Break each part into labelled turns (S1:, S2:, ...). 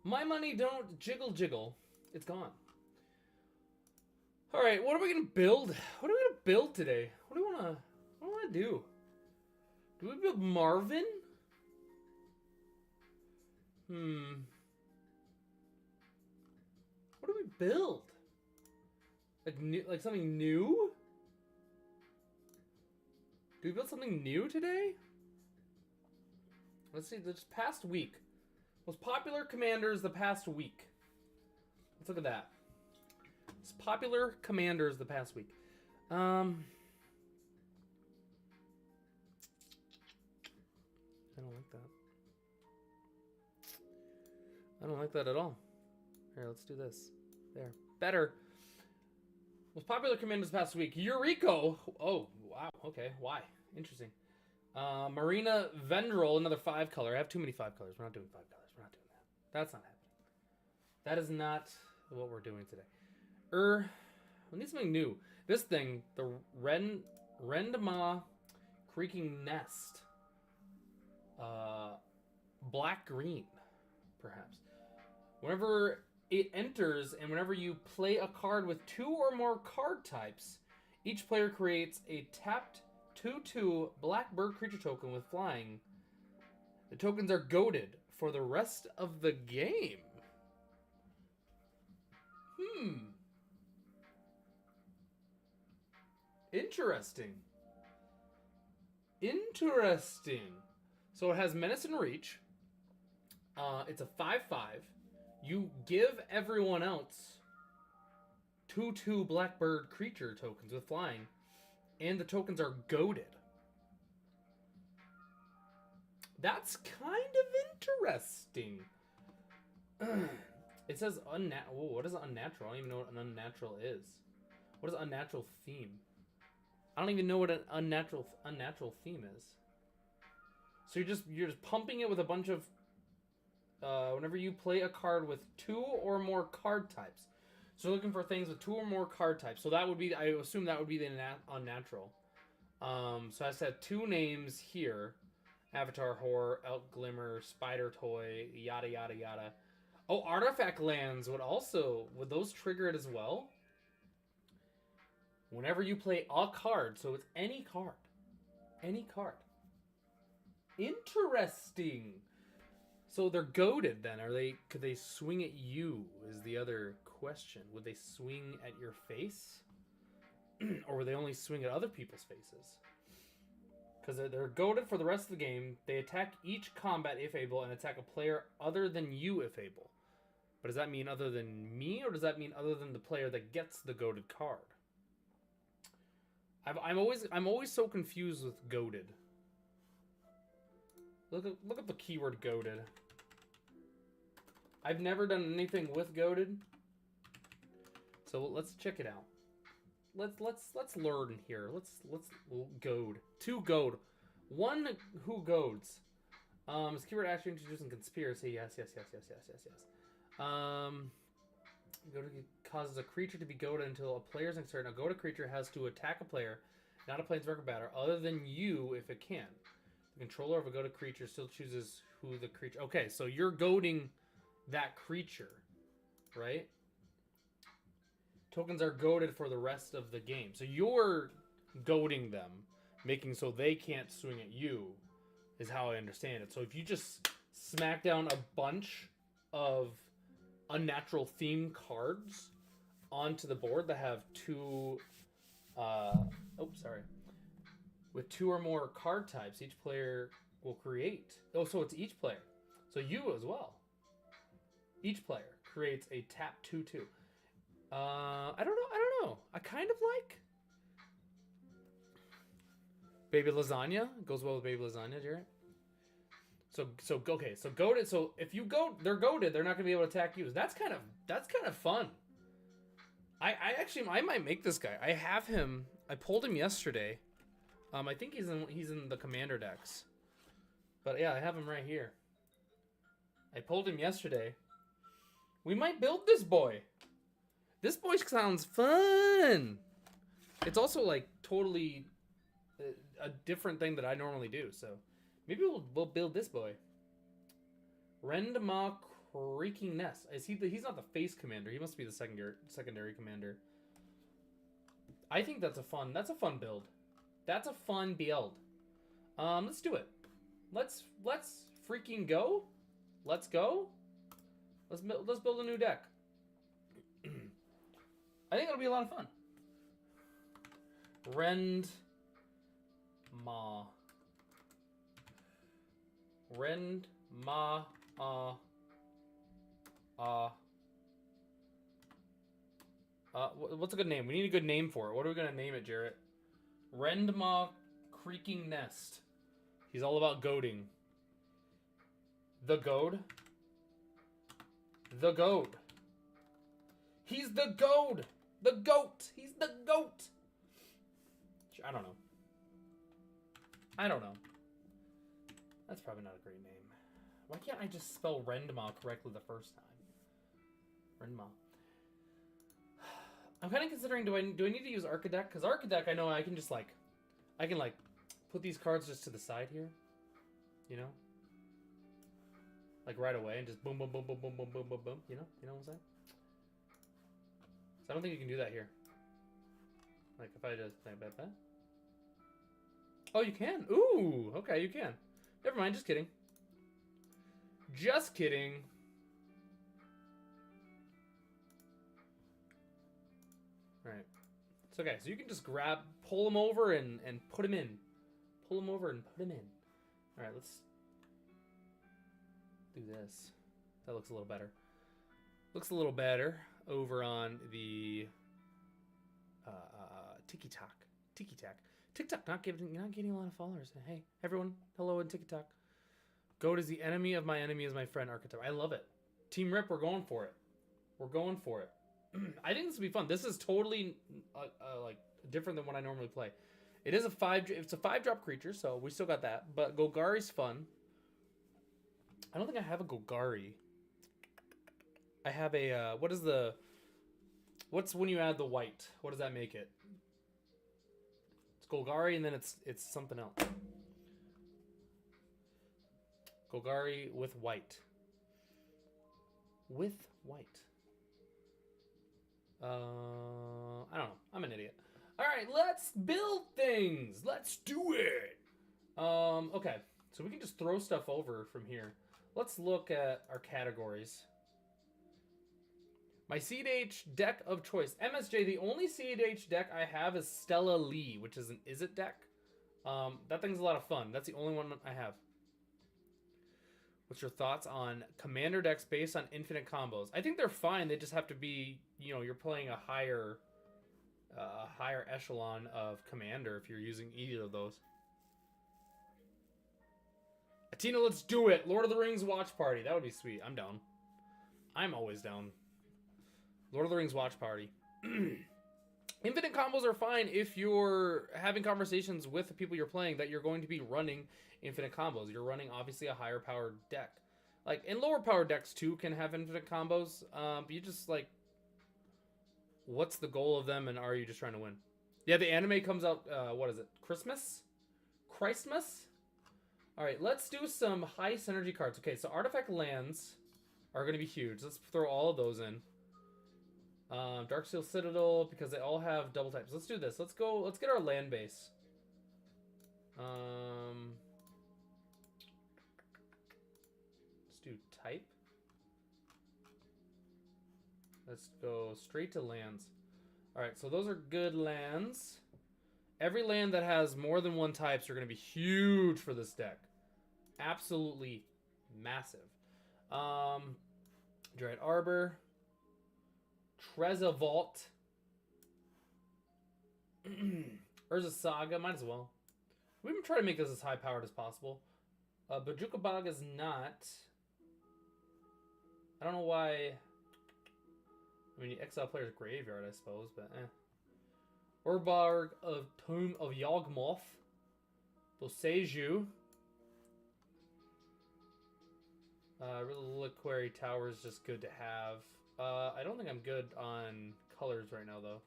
S1: My money don't jiggle jiggle. It's gone. All right, what are we gonna build? What are we gonna build today? What do we wanna do? Do we build Marvin? What do we build? Like something new? Do we build something new today? Let's see, this past week. Most popular commanders the past week. Let's look at that. Most popular commanders the past week. I don't like that. I don't like that at all. Here, let's do this. There. Better. Most popular commanders past week. Yuriko. Oh, wow. Okay. Why? Interesting. Marina Vendrell, another 5 color. I have too many 5 colors. We're not doing 5 colors. We're not doing that. That's not happening. That is not what we're doing today. We need something new. This thing, the Rendma Creaking Nest. Black green, perhaps. Whenever it enters and whenever you play a card with 2 or more card types, each player creates a tapped 2/2 black bird creature token with flying. The tokens are goaded for the rest of the game. Interesting. So it has Menace and Reach. It's a 5/5. You give everyone else 2/2 Blackbird creature tokens with flying, and the tokens are goaded. That's kind of interesting. It says unnatural. What is unnatural? I don't even know what an unnatural is. What is unnatural theme? I don't even know what an unnatural theme is. So you're just pumping it with a bunch of. Whenever you play a card with 2 or more card types, so looking for things with 2 or more card types. So that would be, I assume that would be the unnatural. So I said 2 names here: Avatar Horror, Elk Glimmer, Spider Toy, yada yada yada. Oh, Artifact Lands would those trigger it as well? Whenever you play a card, so it's any card. Interesting. So they're goaded then. Could they swing at you is the other question. Would they swing at your face? Or would they only swing at other people's faces? Because they're goaded for the rest of the game. They attack each combat if able and attack a player other than you if able. But does that mean other than me, or does that mean other than the player that gets the goaded card? I'm always so confused with goaded. Look up the keyword goaded. I've never done anything with goaded. So let's check it out. Let's learn here. Let's goad. 2 goad. 1 who goads. Is keyword actually introducing conspiracy? Yes. Goaded causes a creature to be goaded until a player's next turn. A goaded creature has to attack a player, not a planeswalker batter, other than you if it can. The controller of a goaded creature still chooses who the creature. Okay, so you're goading that creature, right? Tokens are goaded for the rest of the game. So you're goading them, making so they can't swing at you, is how I understand it. So if you just smack down a bunch of unnatural theme cards onto the board that have 2 with 2 or more card types, each player will create. Oh, so it's each player. So you as well. Each player creates a tap 2/2. I don't know. I kind of like Baby Lasagna. Goes well with Baby Lasagna, Jarrett. So okay. So goaded. So if you go, they're goaded. They're not gonna be able to attack you. That's kind of fun. I might make this guy. I have him. I pulled him yesterday. I think he's in the commander decks. But yeah, I have him right here. I pulled him yesterday. We might build this boy. This boy sounds fun. It's also like totally a different thing that I normally do. So maybe we'll build this boy. Rendma Creaking Nest. Is he he's not the face commander. He must be the secondary commander. I think that's a fun build. That's a fun build. Let's do it. Let's freaking go. Let's go. Let's build a new deck. I think it'll be a lot of fun. Rendma. What's a good name? We need a good name for it. What are we gonna name it, Jarrett? Rendma Creaking Nest. He's all about goading. The goad? The goad. He's the goad! The goat! He's the goat! I don't know. I don't know. That's probably not a great name. Why can't I just spell Rendma correctly the first time? Rendma. I'm kind of considering, do I need to use Archidek? Because Archidek, I know I can just like, put these cards just to the side here. You know? Like right away and just boom, boom, boom, boom, boom, boom, boom, boom, boom. You know what I'm saying? So I don't think you can do that here. Like if I just like that. Oh, you can. Ooh, okay, you can. Never mind, just kidding. Just kidding. All right. It's okay. So you can just pull them over and put them in. Pull them over and put them in. All right, let's do this. That looks a little better. Looks a little better over on the TikTok. TikTok not getting a lot of followers. Hey, everyone, hello in TikTok. Goat is the enemy of my enemy is my friend archetype. I love it. Team Rip, we're going for it. We're going for it. I think this will be fun. This is totally like different than what I normally play. It is it's a 5-drop creature, so we still got that. But Golgari's fun. I don't think I have a Golgari. I have a what's when you add the white? What does that make it? It's Golgari and then it's something else. Golgari with white. With white. I don't know. I'm an idiot. All right, let's build things. Let's do it. Okay. So we can just throw stuff over from here. Let's look at our categories. My Seed H deck of choice. MSJ, the only Seed H deck I have is Stella Lee, which is an Izzet deck. That thing's a lot of fun. That's the only one I have. What's your thoughts on commander decks based on infinite combos? I think they're fine. They just have to be, you're playing a higher echelon of commander if you're using either of those. Atina, let's do it. Lord of the Rings watch party. That would be sweet. I'm down. I'm always down. Lord of the Rings watch party. Infinite combos are fine if you're having conversations with the people you're playing that you're going to be running infinite combos. You're running obviously a higher powered deck. Like, and lower powered decks too can have infinite combos. But you just like, what's the goal of them and are you just trying to win? Yeah, the anime comes out, what is it? Christmas? Alright, let's do some high synergy cards. Okay, so artifact lands are going to be huge. Let's throw all of those in. Darksteel Citadel, because they all have double types. Let's do this. Let's get our land base. Let's do type. Let's go straight to lands. Alright, so those are good lands. Every land that has more than one types are going to be huge for this deck. Absolutely massive. Dread Arbor. Trezza Vault. Urza Saga, might as well. We can try to make this as high powered as possible. Bojuka Bog is not. I don't know why. I mean, you exile player's graveyard, I suppose, but eh. Urbarg of Tomb of Yawgmoth. Boseiju. Reliquary Tower is just good to have. I don't think I'm good on colors right now, though.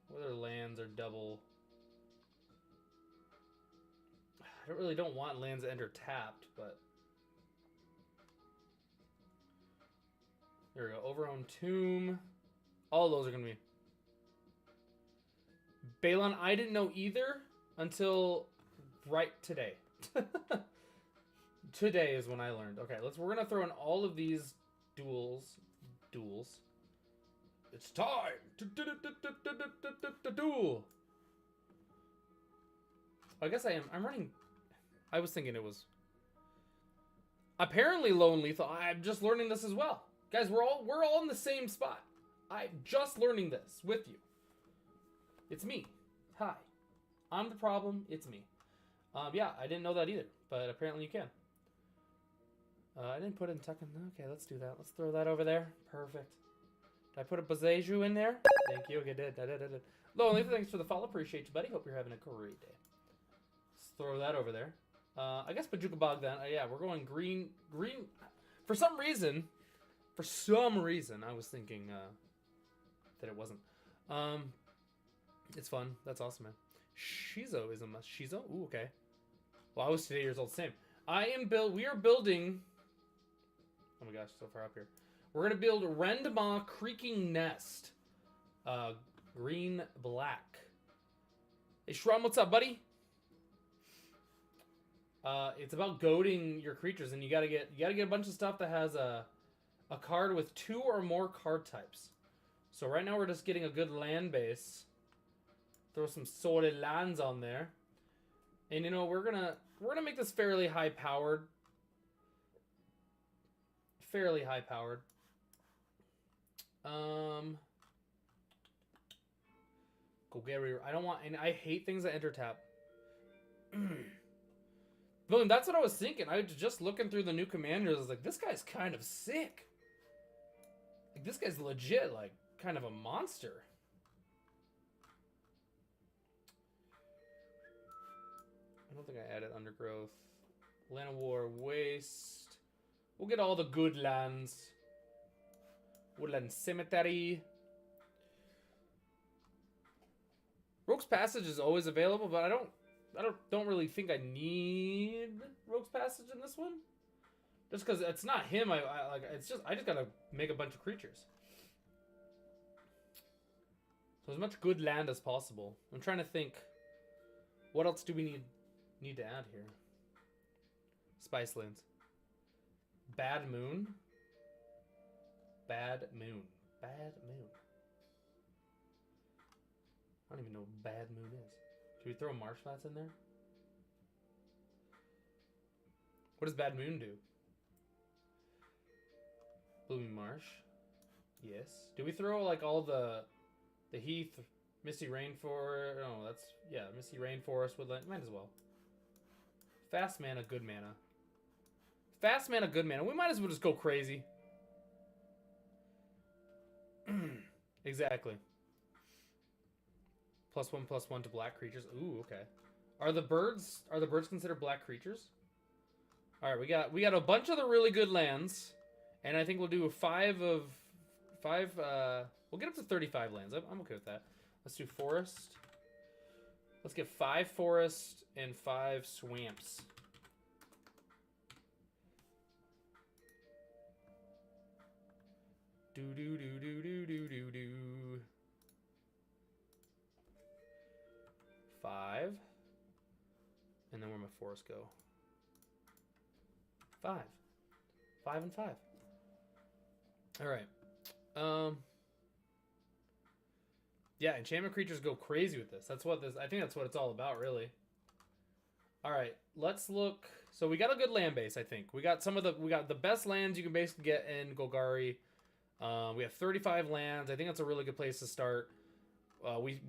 S1: Whether lands are double. I don't want lands that enter tapped, but There we go. Overown Tomb. All those are going to be. Balon, I didn't know either until right today. Today is when I learned. Okay, we're going to throw in all of these duels. It's time to duel. I guess I'm running. I was thinking it was. Apparently, Lone Lethal. I'm just learning this as well, guys. We're all in the same spot. I'm just learning this with you. It's me. Hi, I'm the problem. It's me. Yeah, I didn't know that either, but apparently you can. I didn't put in Tuckin. Okay, let's do that. Let's throw that over there. Perfect. Did I put a Bazeju in there? Thank you. Okay, I did. Lone Lethal, thanks for the follow. Appreciate you, buddy. Hope you're having a great day. Let's throw that over there. I guess Bojuka Bog then. Yeah, we're going green. For some reason, I was thinking that it wasn't. It's fun. That's awesome, man. Shizo is a must. Shizo? Ooh, okay. Well, I was today years old. Same. We are building. Oh my gosh, so far up here. We're gonna build Rendma Creaking Nest. Green black. Hey Shrum, what's up, buddy? It's about goading your creatures, and you gotta get a bunch of stuff that has a card with 2 or more card types. So right now we're just getting a good land base. Throw some sorted lands on there, and you know we're gonna make this fairly high powered. Golgari. I don't want, and I hate things that enter tap. Boom, that's what I was thinking. I was just looking through the new commanders. I was like, this guy's kind of sick. Like, this guy's legit, like, kind of a monster. I don't think I added Undergrowth. Land of War, Waste. We'll get all the good lands. Woodland Cemetery. Rogue's Passage is always available, but I don't really think I need Rogue's Passage in this one. Just because it's not him, I just gotta make a bunch of creatures. So as much good land as possible. I'm trying to think, what else do we need to add here? Spice lands. Bad Moon. Bad Moon. Bad Moon. I don't even know what Bad Moon is. Should we throw Marsh Flats in there? What does Bad Moon do? Blooming Marsh. Yes. Do we throw like all the Heath, Misty Rainforest? No, that's, yeah, Misty Rainforest, Woodland. Might as well. Fast mana, good mana. Fast mana, good mana. We might as well just go crazy. Exactly. +1/+1 to black creatures. Ooh, okay. Are the birds considered black creatures? All right, we got a bunch of the really good lands, and I think we'll do we'll get up to 35 lands. I'm okay with that. Let's do forest. Let's get 5 forest and 5 swamps. Do. 5. And then where'd my forest go? 5. 5 and 5. Alright. Yeah, enchantment creatures go crazy with this. I think that's what it's all about, really. Alright, let's look. So we got a good land base, I think. We got the best lands you can basically get in Golgari. We have 35 lands. I think that's a really good place to start. We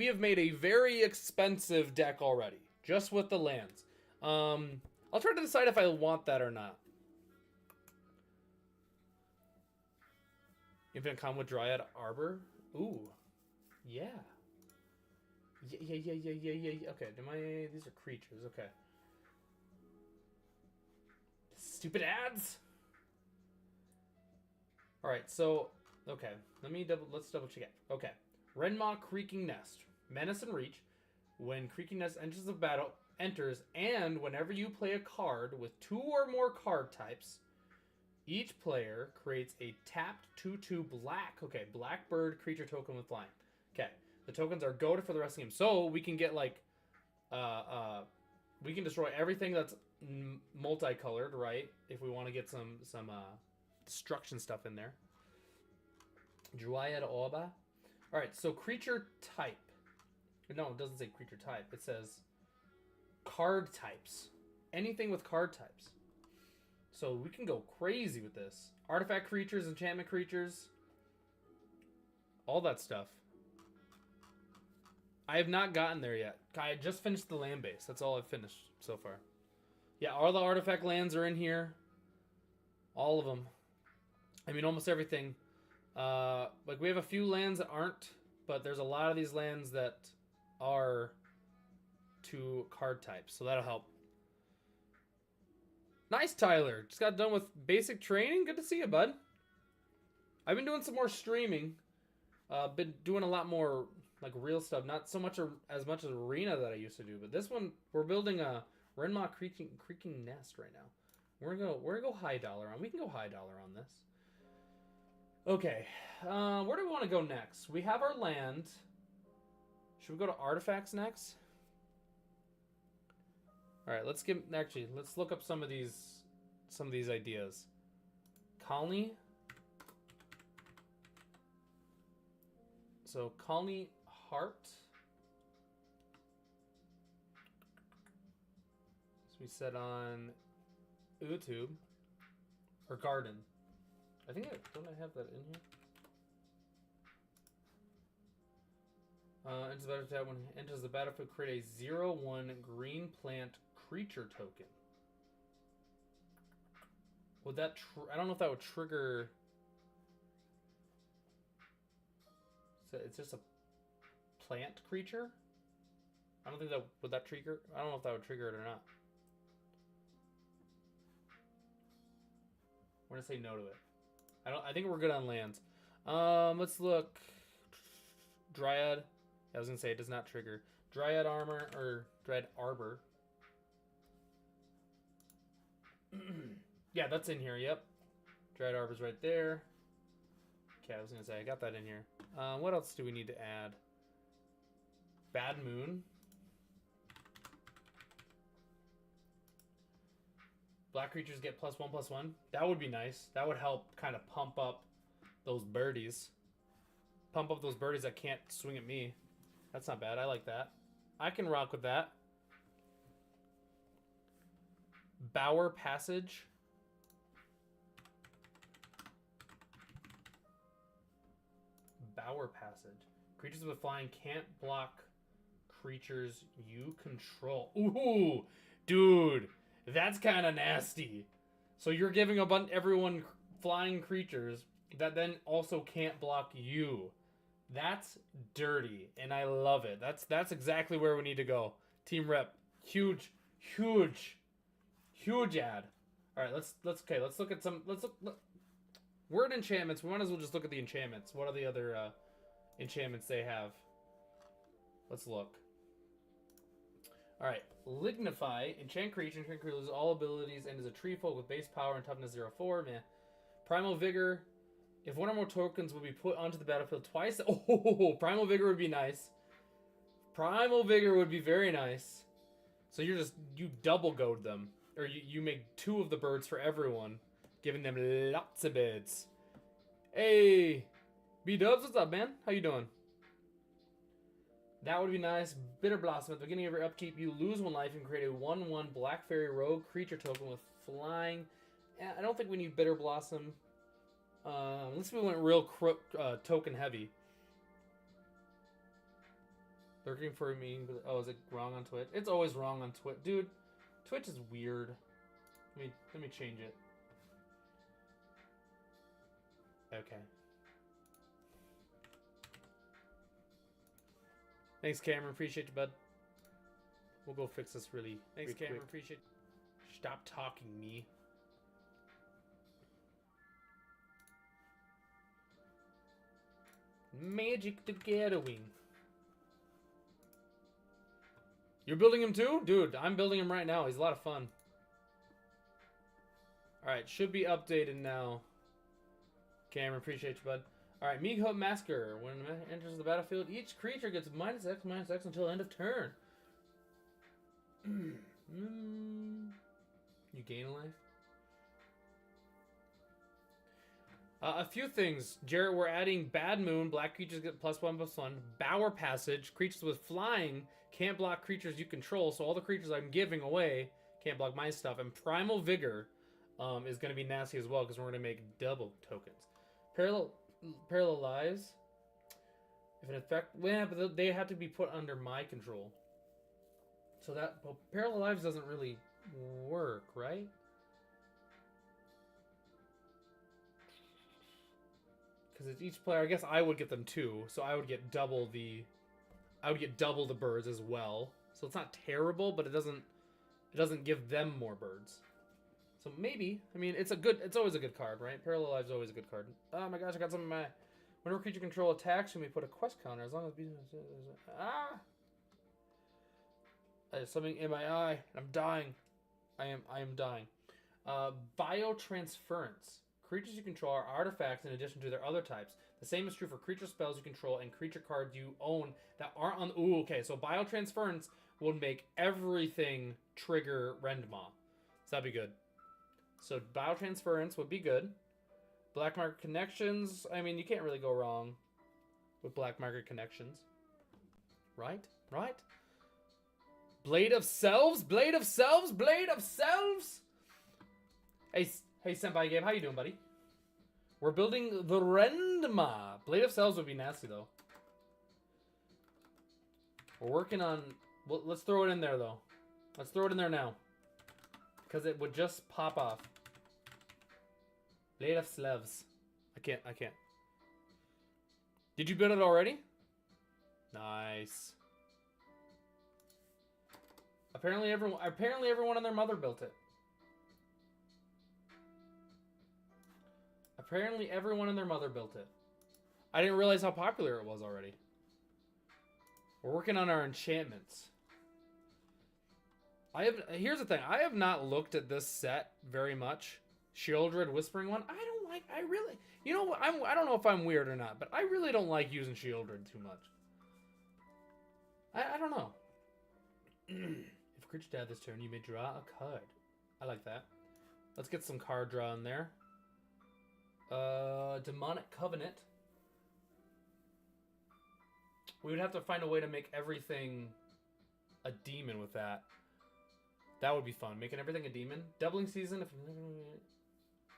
S1: have made a very expensive deck already, just with the lands. I'll try to decide if I want that or not. Infinite Combo Dryad Arbor. Ooh, yeah. Yeah. Okay, these are creatures. Okay. Stupid ads. All right, so okay, let's double check it. Okay. Rendma Creaking Nest. Menace and Reach. When Creaking Nest enters the battle, and whenever you play a card with 2 or more card types, Each player creates a tapped 2/2 black. Okay, black bird creature token with flying. Okay, the tokens are goated for the rest of the game. So we can get like, we can destroy everything that's multicolored, right? If we want to get some destruction stuff in there. Dryad Orba. All right, so creature type. No, it doesn't say creature type. It says card types. Anything with card types. So we can go crazy with this. Artifact creatures, enchantment creatures. All that stuff. I have not gotten there yet. I just finished the land base. That's all I've finished so far. Yeah, all the artifact lands are in here. All of them. I mean, almost everything. Like, we have a few lands that aren't, but there's a lot of these lands that are to card types, so that'll help. Nice, Tyler. Just got done with basic training. Good to see you, bud. I've been doing some more streaming. Been doing a lot more like real stuff, not so much as much as arena that I used to do. But this one, we're building a Renma creaking nest right now. We're gonna go high dollar on. We can go high dollar on this. Okay, where do we want to go next? We have our land. Should we go to artifacts next? All right, let's look up some of these ideas. Colony. So Colony Heart. So we set on YouTube or Garden. Don't I have that in here? Enters the battlefield tab. When it enters the battlefield, create a 0/1 green plant creature token. Would that? I don't know if that would trigger. So it's just a plant creature. I don't think that would that trigger. I don't know if that would trigger it or not. We're gonna say no to it. I think we're good on lands. Let's look. Dryad. I was gonna say it does not trigger. Dryad Armor or Dryad Arbor. Yeah, that's in here. Yep. Dryad Arbor's right there. Okay, I was gonna say I got that in here. What else do we need to add? Bad Moon. Black creatures get +1/+1. That would be nice. That would help kind of pump up those birdies. Pump up those birdies that can't swing at me. That's not bad. I like that. I can rock with that. Bower Passage. Bower Passage. Creatures with flying can't block creatures you control. Ooh, dude, that's kind of nasty. So you're giving everyone flying creatures that then also can't block you. That's dirty, and I love it. That's exactly where we need to go. Team rep, huge ad. All right, let's look at some. Word enchantments. We might as well just look at the enchantments. What are the other enchantments they have? Let's look. All right, Lignify. Enchant creature. Enchant creature loses all abilities and is a tree folk with base power and toughness 0/4. Man. Primal Vigor. If one or more tokens will be put onto the battlefield twice. Oh, Primal Vigor would be nice. Primal Vigor would be very nice. So you double goad them. Or you make 2 of the birds for everyone. Giving them lots of beds. Hey, B-Dubs, what's up, man? How you doing? That would be nice. Bitter Blossom. At the beginning of your upkeep, you lose 1 life and create a 1/1 Black Fairy Rogue creature token with flying. I don't think we need Bitter Blossom. Unless we went real token heavy. Lurking for me. Oh, is it wrong on Twitch? It's always wrong on Twitch. Dude, Twitch is weird. Let me change it. Okay. Thanks, Cameron. Appreciate you, bud. We'll go fix this really. Thanks, Cameron. Quick. Appreciate. Stop talking, me. Magic the Gathering. You're building him too? Dude, I'm building him right now. He's a lot of fun. Alright, should be updated now. Cameron, appreciate you, bud. Alright, Meathook Massacre. When it enters the battlefield, each creature gets -X until end of turn. You gain a life? A few things. Jarrett, we're adding Bad Moon. Black creatures get +1/+1. Bower Passage. Creatures with flying can't block creatures you control, so all the creatures I'm giving away can't block my stuff. And Primal Vigor is going to be nasty as well, because we're going to make double tokens. Parallel Lives. If an effect... Yeah, but they have to be put under my control. So that... Well, Parallel Lives doesn't really work, right? Because it's each player, I guess I would get them too, so I would get double the birds as well. So it's not terrible, but it doesn't give them more birds. So maybe, I mean, it's always a good card, right? Parallel Lives is always a good card. Oh my gosh, I got some in my... Whenever creature control attacks, you may put a quest counter as long as... There's something in my eye. I'm dying. I am dying. Biotransference. Creatures you control are artifacts in addition to their other types. The same is true for creature spells you control and creature cards you own that aren't on... Ooh, okay. So Biotransference will make everything trigger Rendmaw. So that'd be good. So Biotransference would be good. Black Market Connections. I mean, you can't really go wrong with Black Market Connections. Right? Right? Blade of Selves? Blade of Selves? Blade of Selves? Hey, Senpai Gabe, how you doing, buddy? We're building the Rendma. Blade of Selves would be nasty, though. We're working on... Well, let's throw it in there, though. Let's throw it in there now. Because it would just pop off. Blade of Selves. I can't. Did you build it already? Nice. Apparently everyone and their mother built it. Apparently everyone and their mother built it. I didn't realize how popular it was already. We're working on our enchantments. Here's the thing. I have not looked at this set very much. Shieldred Whispering one. You know what? I don't know if I'm weird or not, but I really don't like using Shieldred too much. I don't know. If a creature died this turn, you may draw a card. I like that. Let's get some card draw in there. Demonic Covenant. We would have to find a way to make everything a demon with that. That would be fun. Making everything a demon. Doubling Season if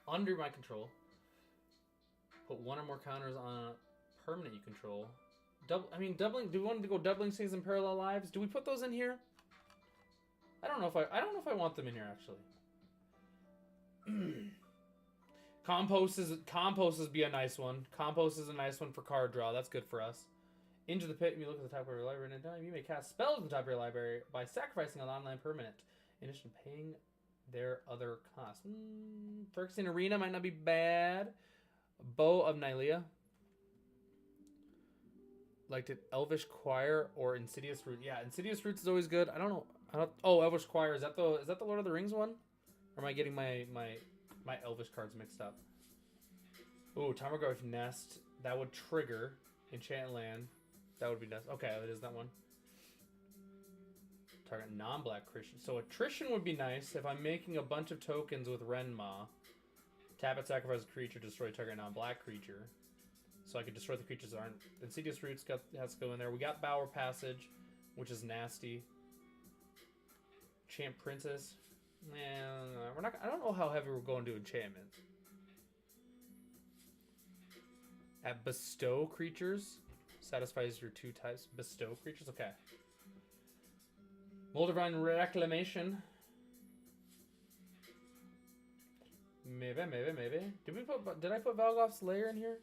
S1: under my control. Put one or more counters on a permanent you control. Doubling. Do we want to go Doubling Season, Parallel Lives? Do we put those in here? I don't know if I want them in here actually. Compost is be a nice one. Compost is a nice one for card draw. That's good for us. Into the Pit. You look at the top of your library and time. You may cast spells at the top of your library by sacrificing an online permanent. In addition to paying their other costs. Phyrexian Arena might not be bad. Bow of Nylea. Liked it. Elvish Choir or Insidious Root. Yeah, Insidious Roots is always good. I don't know. Oh, Elvish Choir. Is that the Lord of the Rings one? Or am I getting my Elvish cards mixed up? Ooh, Tarmogoyf Nest. That would trigger Enchant Land. That would be nice. Okay, it is that one. Target non-black Christian. So attrition would be nice if I'm making a bunch of tokens with Renma. Tap it, sacrifice a creature, destroy target non-black creature. So I could destroy the creatures that aren't... Insidious Roots has to go in there. We got Bower Passage, which is nasty. Champ Princess. Nah, we're not... I don't know how heavy we're going to enchantments. At Bestow Creatures. Satisfies your two types. Bestow Creatures? Okay. Moldavine Reclamation. Maybe. Did I put Valgoth's Lair in here?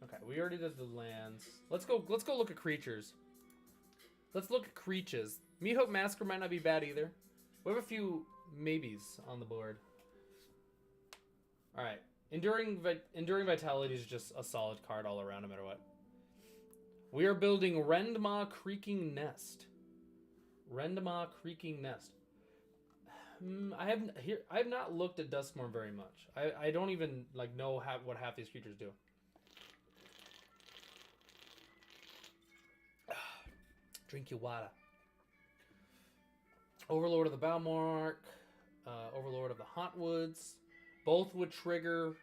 S1: Okay, we already did the lands. Let's go look at creatures. Let's look at creatures. Meathook Massacre might not be bad either. We have a few maybes on the board. Alright. Enduring Vitality is just a solid card all around, no matter what. We are building Rendma Creaking Nest. Rendma Creaking Nest. I have not looked at Duskmourn very much. I don't even like know what half these creatures do. Drink your water. Overlord of the Balmark, Overlord of the Hauntwoods. Both would trigger.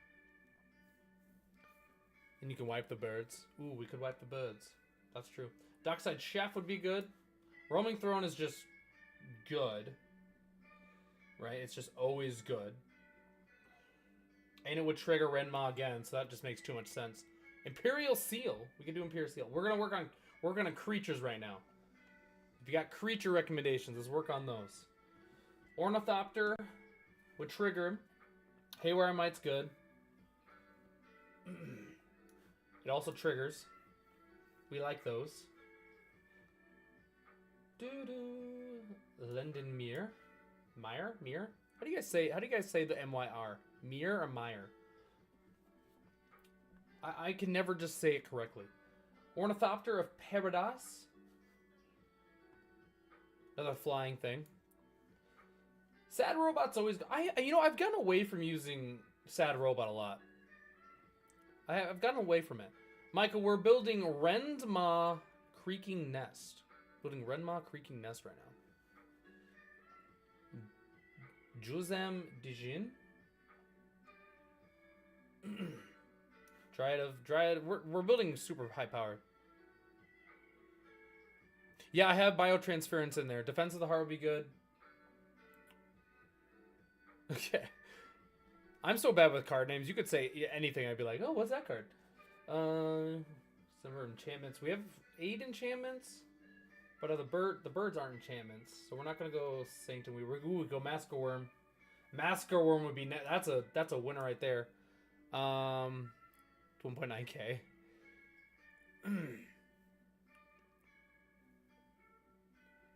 S1: And you can wipe the birds. Ooh, we could wipe the birds. That's true. Dockside Chef would be good. Roaming Throne is just good. Right? It's just always good. And it would trigger Renma again, so that just makes too much sense. Imperial Seal. We can do Imperial Seal. We're gonna work on creatures right now. If you got creature recommendations, let's work on those. Ornithopter would trigger. Haywire Mite's good. It also triggers. We like those. Lendenmere. Mir? How do you guys say the M-Y-R? Mir or Meyer? I can never just say it correctly. Ornithopter of Paradise. Another flying thing. Sad Robot's always... I've gotten away from using Sad Robot a lot. I've gotten away from it. Michael, we're building Rendma Creaking Nest. Building Renma Creaking Nest right now. Juzam Dijin. Dryad. We're building super high power. Yeah, I have biotransference in there. Defense of the Heart would be good. Okay. I'm so bad with card names. You could say anything. I'd be like, oh, what's that card? Some are enchantments. We have 8 enchantments. But the birds aren't enchantments. So we're not going to go Sanctum. We go Masker Worm. Masker Worm would be... That's a winner right there. 1.9k.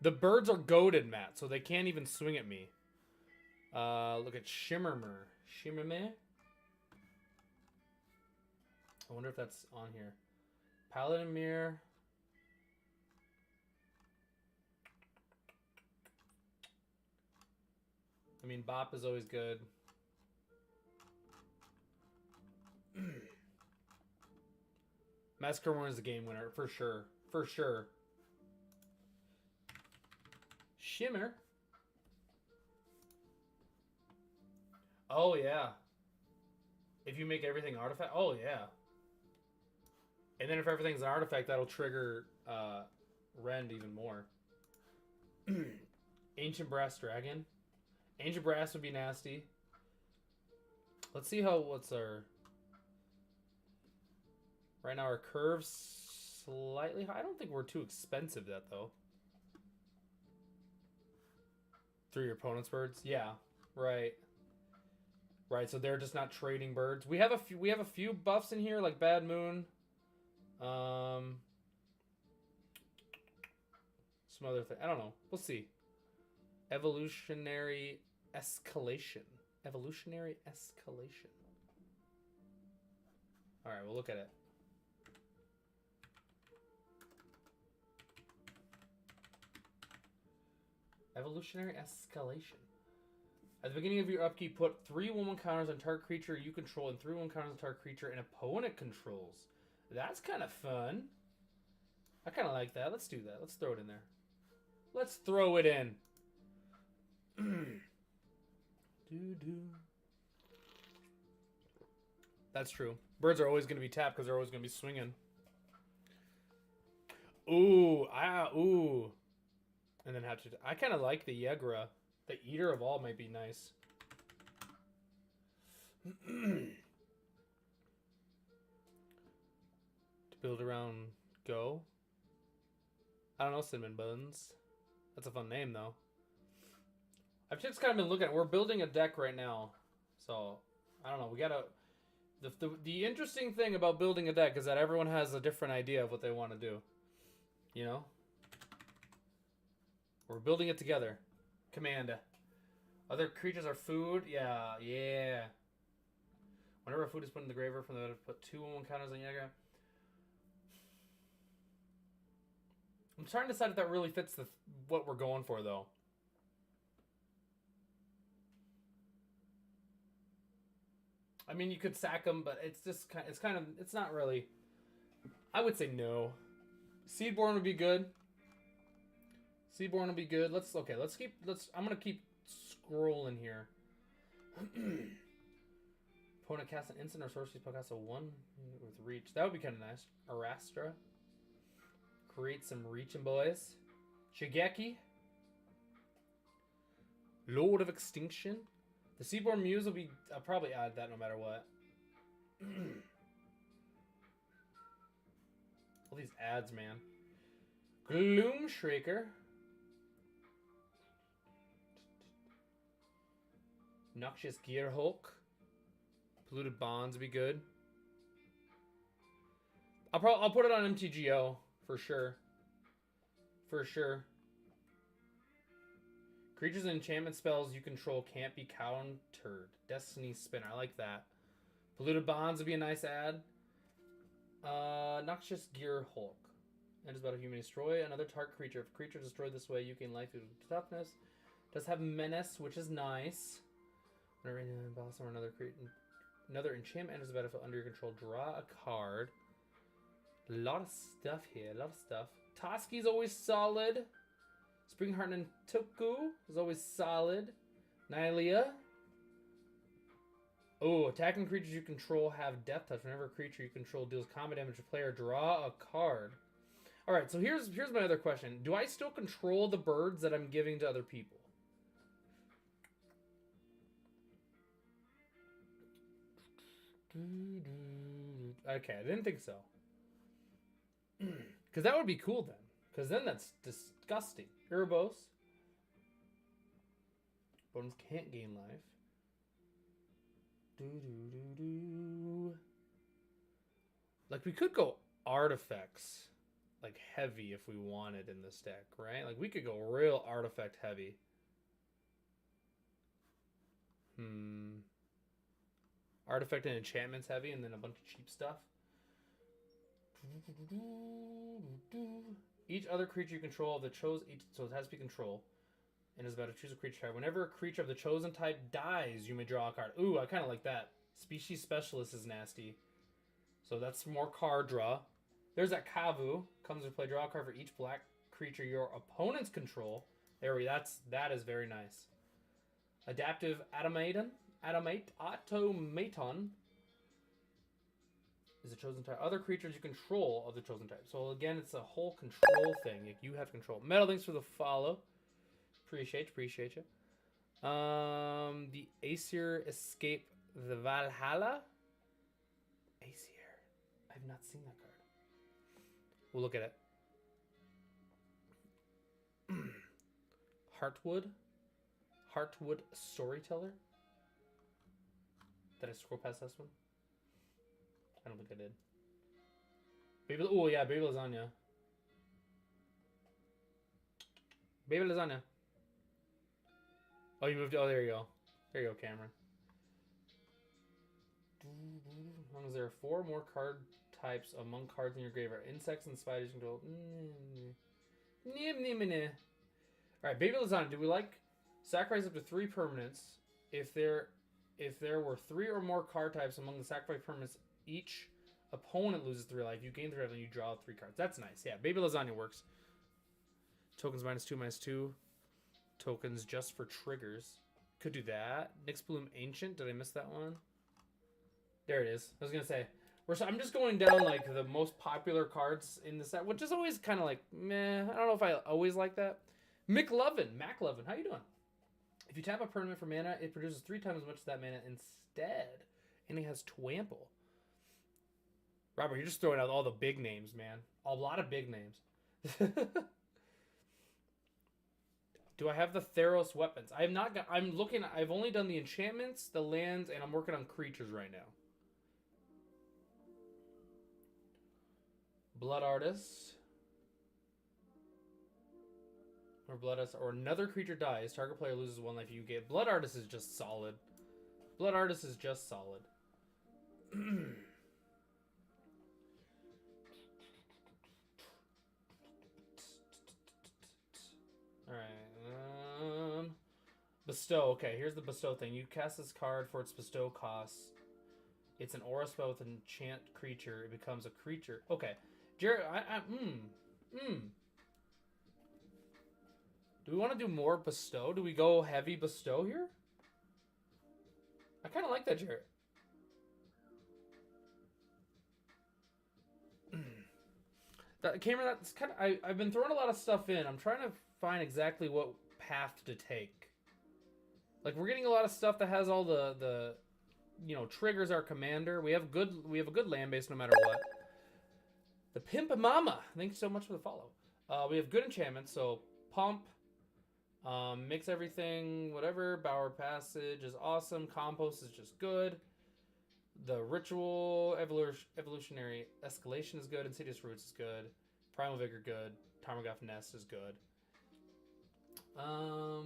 S1: The birds are goaded, Matt, so they can't even swing at me. Look at Shimmermer. Shimmermer? I wonder if that's on here. Paladin Mirror. I mean, Bop is always good. Massacre Worm is the game winner, for sure. For sure. Shimmer. Oh, yeah. If you make everything artifact. Oh, yeah. And then if everything's an artifact, that'll trigger Rend even more. Ancient Brass Dragon. Ancient Brass would be nasty. Let's see what's our... Right now our curve's slightly high. I don't think we're too expensive yet, though. Through your opponent's birds? Yeah. Right. Right, so they're just not trading birds. We have a few buffs in here, like Bad Moon. Some other thing. I don't know. We'll see. Evolutionary Escalation. Evolutionary Escalation. Alright, we'll look at it. Evolutionary Escalation. At the beginning of your upkeep, put 3 1/1 counters on target creature you control and 3 1 counters on target creature an opponent controls. That's kind of fun. I kind of like that. Let's do that. Let's throw it in there. Let's throw it in. That's true. Birds are always going to be tapped because they're always going to be swinging. Ooh. Ooh. And then have to... I kind of like the Yegra. The Eater of All might be nice. To build around Go. I don't know, Cinnamon Buns. That's a fun name, though. I've just kind of been looking at... We're building a deck right now. So, I don't know. We gotta... The interesting thing about building a deck is that everyone has a different idea of what they want to do. You know? We're building it together. Command. Other creatures are food. Yeah. Whenever food is put in the graveyard from the put 2 1 counters on Yegra. I'm trying to decide if that really fits what we're going for, though. I mean, you could sack him, but it's just it's not really. I would say no. Seedborn would be good. Seedborn will be good. I'm gonna keep scrolling here. Opponent casts an instant or sorcery spell, casts a 1 with reach. That would be kind of nice. Arastra. Create some reaching boys. Shigeki. Lord of Extinction. The Seaborn Muse will be... I'll probably add that no matter what. All these ads, man. Gloomshaker. Noxious Gearhulk. Polluted Bonds would be good. I'll put it on MTGO for sure. For sure. Creatures and enchantment spells you control can't be countered. Destiny Spin, I like that. Polluted Bonds would be a nice ad. Noxious Gearhulk. Enters battlefield, destroy another target creature. If a creature destroyed this way, you gain life due to toughness. Does have Menace, which is nice. Whenever a boss or another enchantment enters the battlefield under your control, draw a card. A lot of stuff here, a lot of stuff. Toski's always solid. Springheart and Tuku is always solid. Nylea. Oh, attacking creatures you control have Death Touch. Whenever a creature you control deals combat damage to a player, draw a card. Alright, so here's my other question. Do I still control the birds that I'm giving to other people? Okay, I didn't think so. Because that would be cool then. Because then that's disgusting. Urbos. Bones can't gain life. Like, we could go artifacts, like, heavy if we wanted in this deck, right? Like, we could go real artifact heavy. Artifact and enchantments heavy, and then a bunch of cheap stuff. Each other creature you control of the chosen, so it has to be control, and is about to choose a creature type. Whenever a creature of the chosen type dies, you may draw a card. Ooh, I kind of like that. Species Specialist is nasty. So that's more card draw. There's that Kavu. Comes to play, draw a card for each black creature your opponents control. That is very nice. Adaptive Automaton is a chosen type. Other creatures you control of the chosen type. So again, it's a whole control thing. You have control. Metal, thanks for the follow. Appreciate you. The Aesir Escape the Valhalla. Aesir. I've not seen that card. We'll look at it. Heartwood Storyteller. Did I scroll past this one? I don't think I did. Baby Lasagna. Baby Lasagna. Oh, you moved. Oh, there you go. There you go, Cameron. As long as there are 4 more card types among cards in your graveyard, insects and spiders you control. Alright, Baby Lasagna. Do we like sacrifice up to 3 permanents? If there were 3 or more card types among the sacrifice permanents, each opponent loses 3 life. You gain 3 life and you draw 3 cards. That's nice. Yeah, Baby Lasagna works. Tokens -2/-2. Tokens just for triggers. Could do that. Nyx Bloom Ancient. Did I miss that one? There it is. I was going to say. I'm just going down like the most popular cards in the set, which is always kind of like, meh. I don't know if I always like that. McLovin. How you doing? If you tap a permanent for mana, it produces 3 times as much as that mana instead. And it has Twample. Robert, you're just throwing out all the big names, man. A lot of big names. Do I have the Theros weapons? I have not got... I've only done the enchantments, the lands, and I'm working on creatures right now. Blood Artist. Or another creature dies. Target player loses 1 life. You get... Blood Artist is just solid. Alright, Bestow. Okay, here's the Bestow thing. You cast this card for its Bestow cost. It's an aura spell with an enchant creature. It becomes a creature. Okay. Jared, Do we want to do more bestow? Do we go heavy bestow here? I kind of like that, Jared. That camera, that's kind of... I've been throwing a lot of stuff in. I'm trying to find exactly what path to take. Like, we're getting a lot of stuff that has all the you know, triggers our commander. We have a good land base no matter what. The Pimp Mama. Thanks so much for the follow. We have good enchantments, so Pump, mix everything, whatever. Bower Passage is awesome. Compost is just good. The Ritual Evolutionary Escalation is good. Insidious Roots is good. Primal Vigor good. Tarmogoyf Nest is good. I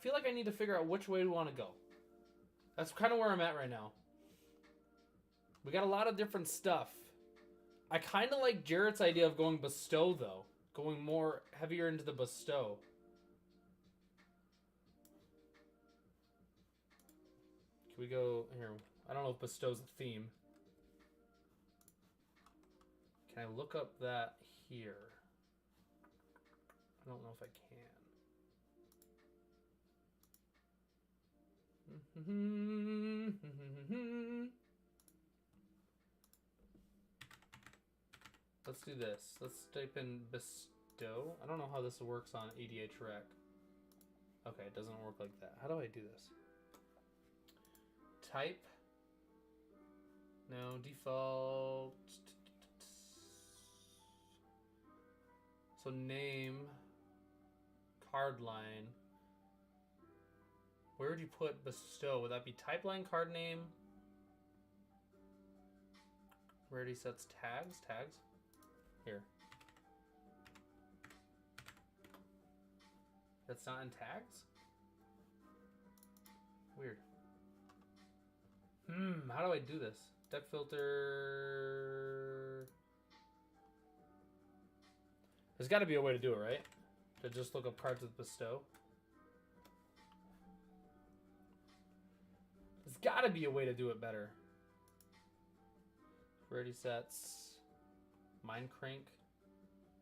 S1: feel like I need to figure out which way we want to go. That's kind of where I'm at right now. We got a lot of different stuff. I kind of like Jarrett's idea of going bestow, though. Going more heavier into the bestow. Can we go here? I don't know if bestow's a theme. Can I look up that here? I don't know if I can. Let's do this. Let's type in bestow. I don't know how this works on ADH Rec. Okay, it doesn't work like that. How do I do this? Type. No, default. So name. Card line. Where would you put bestow? Would that be type line, card name? Rarity sets tags. Tags. Here. That's not in tags? Weird. How do I do this? Deck filter. There's got to be a way to do it, right? To just look up cards with bestow. There's got to be a way to do it better. Rarity sets. Mind Crank.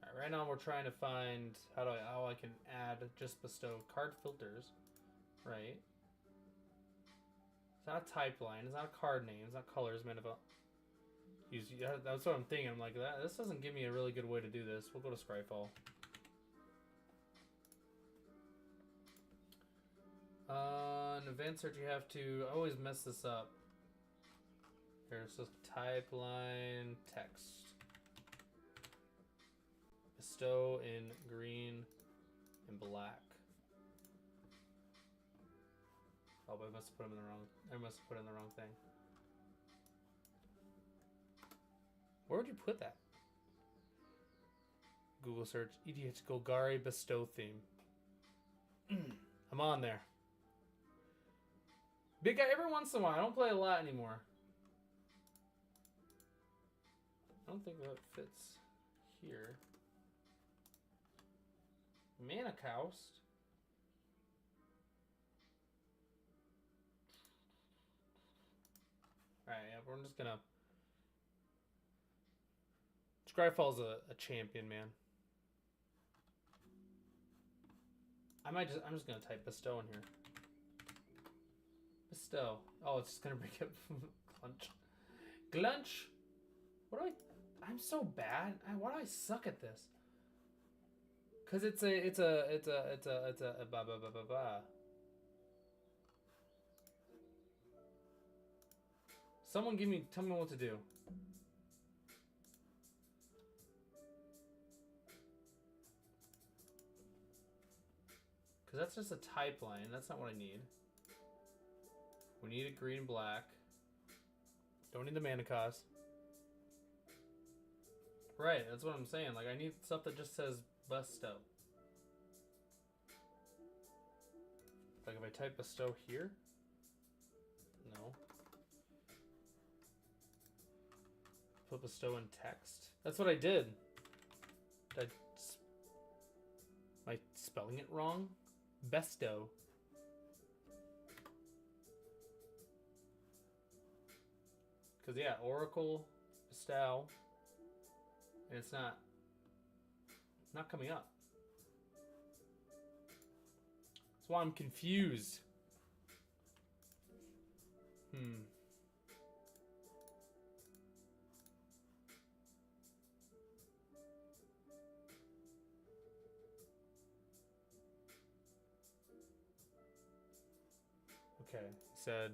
S1: Alright, right now we're trying to find how I can add just bestow card filters. Right. It's not a type line, it's not a card name, it's not colors, man. That's what I'm thinking. I'm like, this doesn't give me a really good way to do this. We'll go to Scryfall. In advanced search you have to, I always mess this up. Here's just type line text. Bestow in green and black. Oh, but I must have put them in the wrong. I must have put in the wrong thing. Where would you put that? Google search EDH Golgari bestow theme. I'm on there. Big guy every once in a while. I don't play a lot anymore. I don't think that fits here. Mana Coust. Alright, yeah, we're just gonna... Scryfall's a champion, man. I'm just gonna type bestow in here. Bestow. Oh, it's just gonna bring up Glunch. Glunch! I'm so bad. Why do I suck at this? Cause it's a ba ba ba ba ba. Someone tell me what to do. Cause that's just a type line. That's not what I need. We need a green black. Don't need the mana cost. Right, that's what I'm saying. Like, I need stuff that just says bestow. Like, if I type bestow here? No. Put bestow in text? That's what I did. Am I spelling it wrong? Bestow. Because, yeah, Oracle, Bestow, and it's not coming up. That's why I'm confused. Okay, said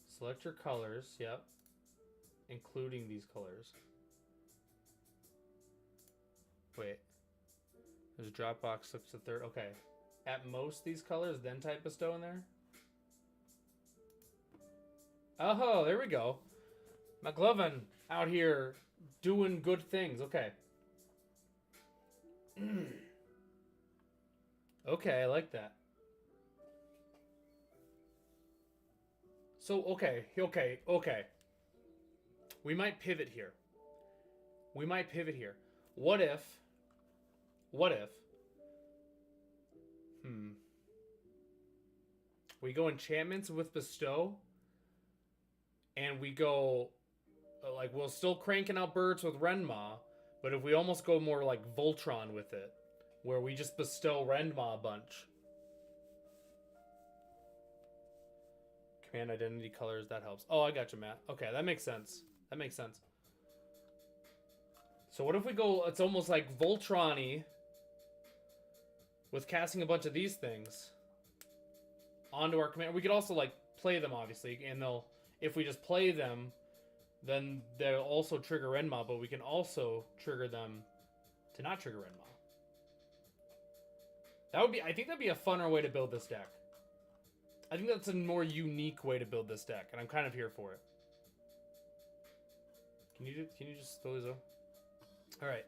S1: select your colors, yep, including these colors. Wait, there's a Dropbox slips to third. Okay, at most these colors, then type bestow in there. Oh, there we go. McLovin out here doing good things. Okay. Okay, I like that. So, okay. We might pivot here. What if... we go enchantments with bestow, and we go... like, we'll still cranking out birds with Renma, but if we almost go more like Voltron with it, where we just bestow Renma a bunch. Command identity colors, that helps. Oh, I got you, Matt. Okay, that makes sense. So what if we go, it's almost like Voltron-y with casting a bunch of these things onto our command. We could also, like, play them, obviously, and they'll, if we just play them, then they'll also trigger Renma, but we can also trigger them to not trigger Renma. That would be, I think that'd be a funner way to build this deck. I think that's a more unique way to build this deck, and I'm kind of here for it. Can you just throw these over? All right,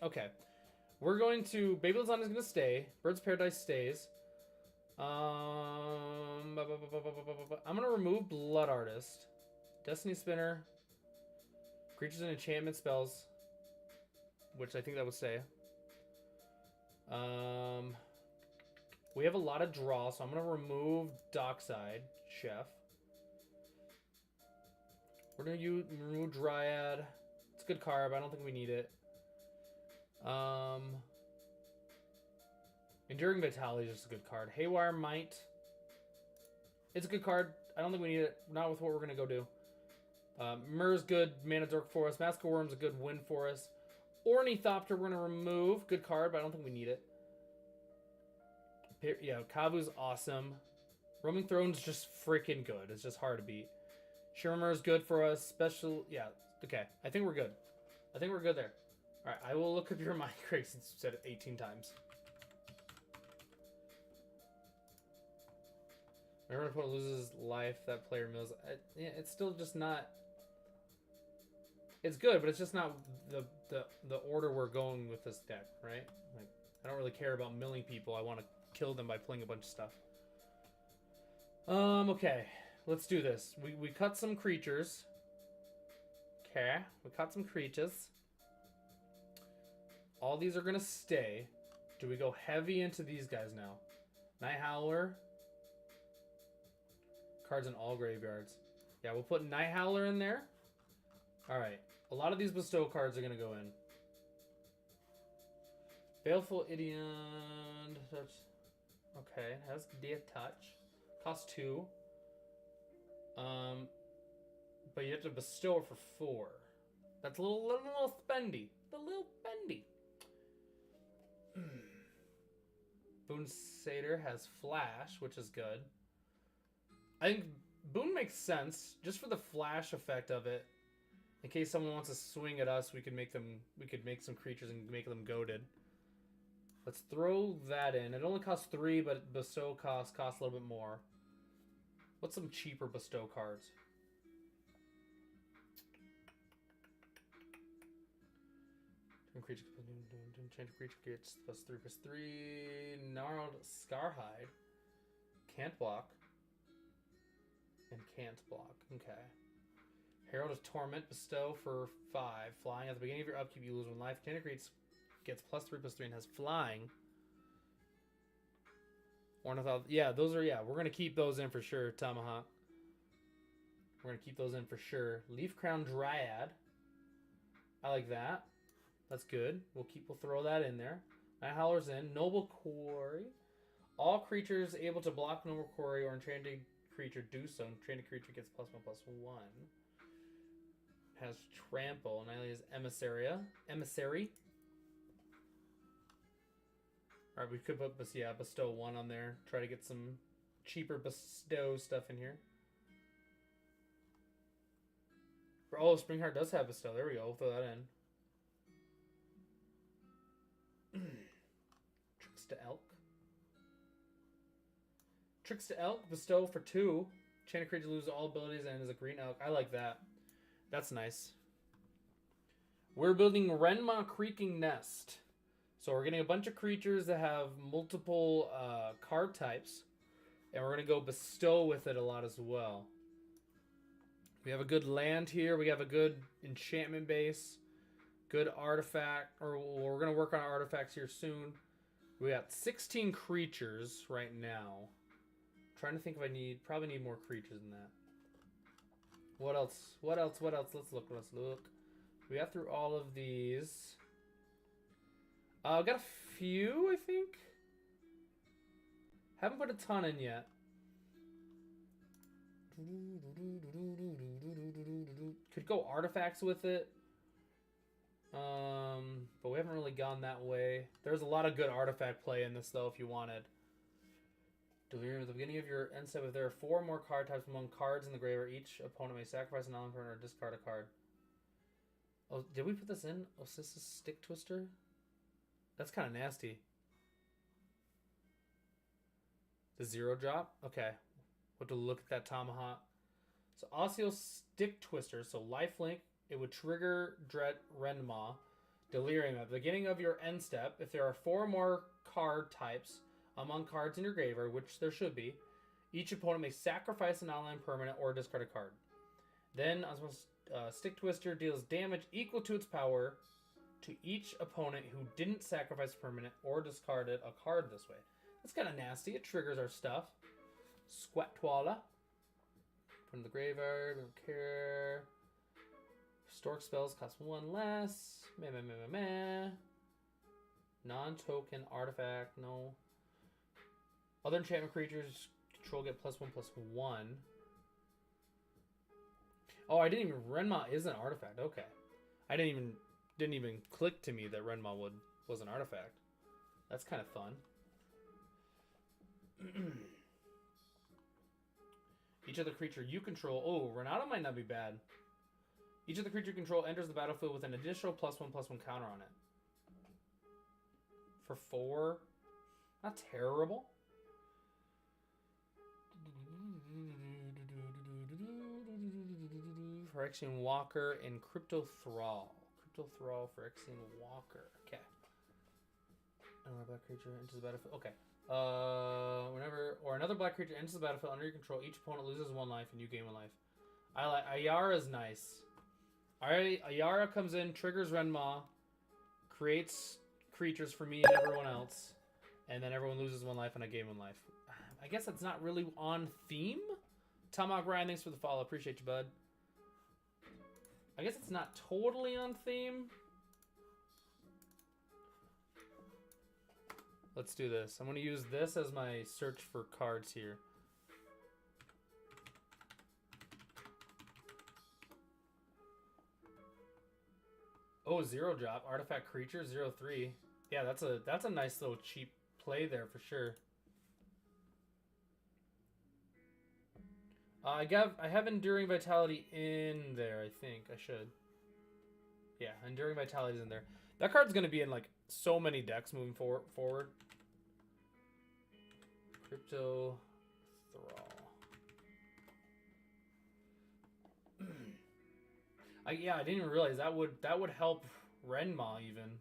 S1: okay. We're going to, Babylon's Line is going to stay. Bird's Paradise stays. I'm going to remove Blood Artist. Destiny Spinner. Creatures and enchantment spells. Which I think that would stay. We have a lot of draw, so I'm going to remove Dockside Chef. We're going to remove Dryad. It's a good card, but I don't think we need it. Enduring Vitality is just a good card. Haywire Might. It's a good card. I don't think we need it. Not with what we're going to go do. Myr's good. Mana Dork for us. Mask of Worm's a good win for us. Ornithopter we're going to remove. Good card, but I don't think we need it. Yeah, Kavu's awesome. Roaming Throne's just freaking good. It's just hard to beat. Shimmer is good for us. Special, yeah, okay. I think we're good. I think we're good there. All right, I will look up your mind, Craig, since you said it 18 times. Whenever an opponent loses life, that player mills. Yeah, it's still just not. It's good, but it's just not the order we're going with this deck, right? Like, I don't really care about milling people. I want to kill them by playing a bunch of stuff. Okay. Let's do this. We cut some creatures. Okay. We cut some creatures. All these are going to stay. Do we go heavy into these guys now? Night Howler. Cards in all graveyards. Yeah, we'll put Night Howler in there. Alright. A lot of these bestow cards are going to go in. Baleful Idion. Okay, has Death Touch. Costs 2. But you have to bestow it for 4. That's a little spendy. A little spendy. Boon Satyr has Flash, which is good. I think Boon makes sense just for the flash effect of it. In case someone wants to swing at us, we could make some creatures and make them goaded. Let's throw that in. It only costs 3, but bestow costs a little bit more. What's some cheaper bestow cards? Change creature gets +3/+3. Gnarled Scarhide. Can't block. And can't block. Okay. Herald of Torment. Bestow for 5. Flying. At the beginning of your upkeep, you lose 1 life. Can't creates gets +3/+3 and has flying. Ornithopter. Yeah, those are, yeah. We're going to keep those in for sure. Tomahawk. We're gonna keep those in for sure. Leaf Crown Dryad. I like that. That's good. We'll throw that in there. Night Howler's in. Noble Quarry. All creatures able to block Noble Quarry or enchanted creature do so. Enchanted creature gets +1/+1. Has Trample. Annihilate's Emissary. Alright, we could put Bestow 1 on there. Try to get some cheaper Bestow stuff in here. Oh, Springheart does have Bestow. There we go. We'll throw that in. Tricks to Elk. Tricks to Elk. Bestow for 2. Enchanted creature loses all abilities and is a green elk. I like that. That's nice. We're building Renma Creaking Nest. So we're getting a bunch of creatures that have multiple card types. And we're going to go Bestow with it a lot as well. We have a good land here. We have a good enchantment base. Good artifact. Or we're going to work on our artifacts here soon. We got 16 creatures right now. I'm trying to think if I probably need more creatures than that. What else? Let's look. We got through all of these. Got a few, I think. Haven't put a ton in yet. Could go artifacts with it. But we haven't really gone that way. There's a lot of good artifact play in this, though, if you wanted. Delirium at the beginning of your end step. If there are 4 more card types among cards in the graveyard, each opponent may sacrifice an element or discard a card. Oh, did we put this in? Ossis Stick Twister? That's kind of nasty. The 0 drop? Okay. We'll have to look at that Tomahawk. So Osseo Stick Twister. So lifelink. It would trigger Dread Renma. Delirium. At the beginning of your end step, if there are 4 more card types among cards in your graveyard, which there should be, each opponent may sacrifice an online permanent or discard a card. Then Stick Twister deals damage equal to its power to each opponent who didn't sacrifice a permanent or discarded a card this way. That's kind of nasty. It triggers our stuff. Squatwalla. Put in the graveyard. We don't care. Stork spells cost 1 less. Non-token artifact. No. Other enchantment creatures control get +1/+1. Oh, I didn't even. Renma is an artifact. Okay, I didn't even click to me that Renma was an artifact. That's kind of fun. Each other creature you control. Oh, Renata might not be bad. Each of the creature you control enters the battlefield with an additional +1/+1 counter on it. For 4, not terrible. Phyrexian Walker and Crypto Thrall. Crypto Thrall, Phyrexian Walker. Okay. Another black creature enters the battlefield. Okay. Whenever another black creature enters the battlefield under your control, each opponent loses 1 life and you gain 1 life. I like Ayara's nice. Alright, Ayara comes in, triggers Renma, creates creatures for me and everyone else, and then everyone loses 1 life and I gain 1 life. I guess that's not really on theme. Tomahawk Ryan, thanks for the follow. Appreciate you, bud. I guess it's not totally on theme. Let's do this. I'm going to use this as my search for cards here. Oh, 0 drop. Artifact creature, 0/3. Yeah, that's a nice little cheap play there for sure. I have Enduring Vitality in there, I think. I should. Yeah, Enduring Vitality's in there. That card's going to be in, like, so many decks moving forward. Crypto Thrall. Yeah, I didn't even realize that would help Renma even.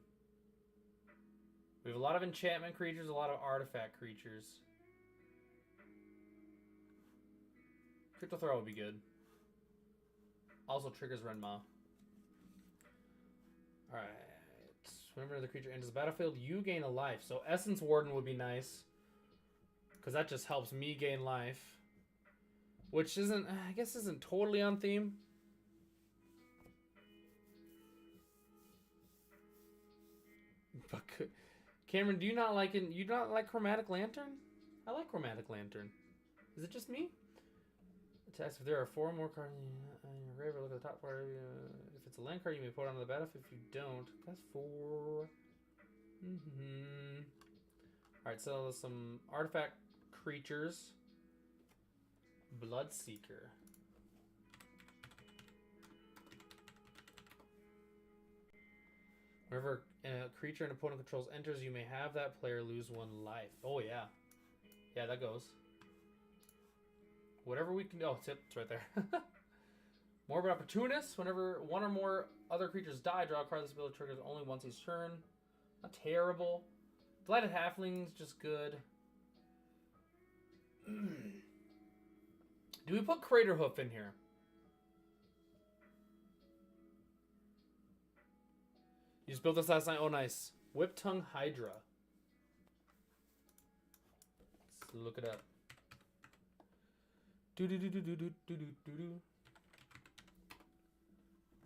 S1: We have a lot of enchantment creatures, a lot of artifact creatures. Crypto Throw would be good. Also triggers Renma. Alright. Whenever the creature enters the battlefield, you gain a life. So Essence Warden would be nice. Because that just helps me gain life. which isn't, I guess, isn't totally on theme. But Cameron, do you not like it? You not like Chromatic Lantern? I like Chromatic Lantern. Is it just me? Attacks if there are 4 more cards in your graveyard. Look at the top part. If it's a land card, you may put it on the battlefield. If you don't, that's 4. Alright, so some artifact creatures. Bloodseeker. Whenever a creature an opponent controls enters, you may have that player lose 1 life. Oh, yeah. Yeah, that goes. Whatever we can do. Oh, it's right there. Morbid Opportunist. Whenever 1 or more other creatures die, draw a card. This ability triggers only once each turn. Not terrible. Blighted Halfling's just good. Do we put Craterhoof in here? You just built this last night? Oh, nice. Whiptongue Hydra. Let's look it up.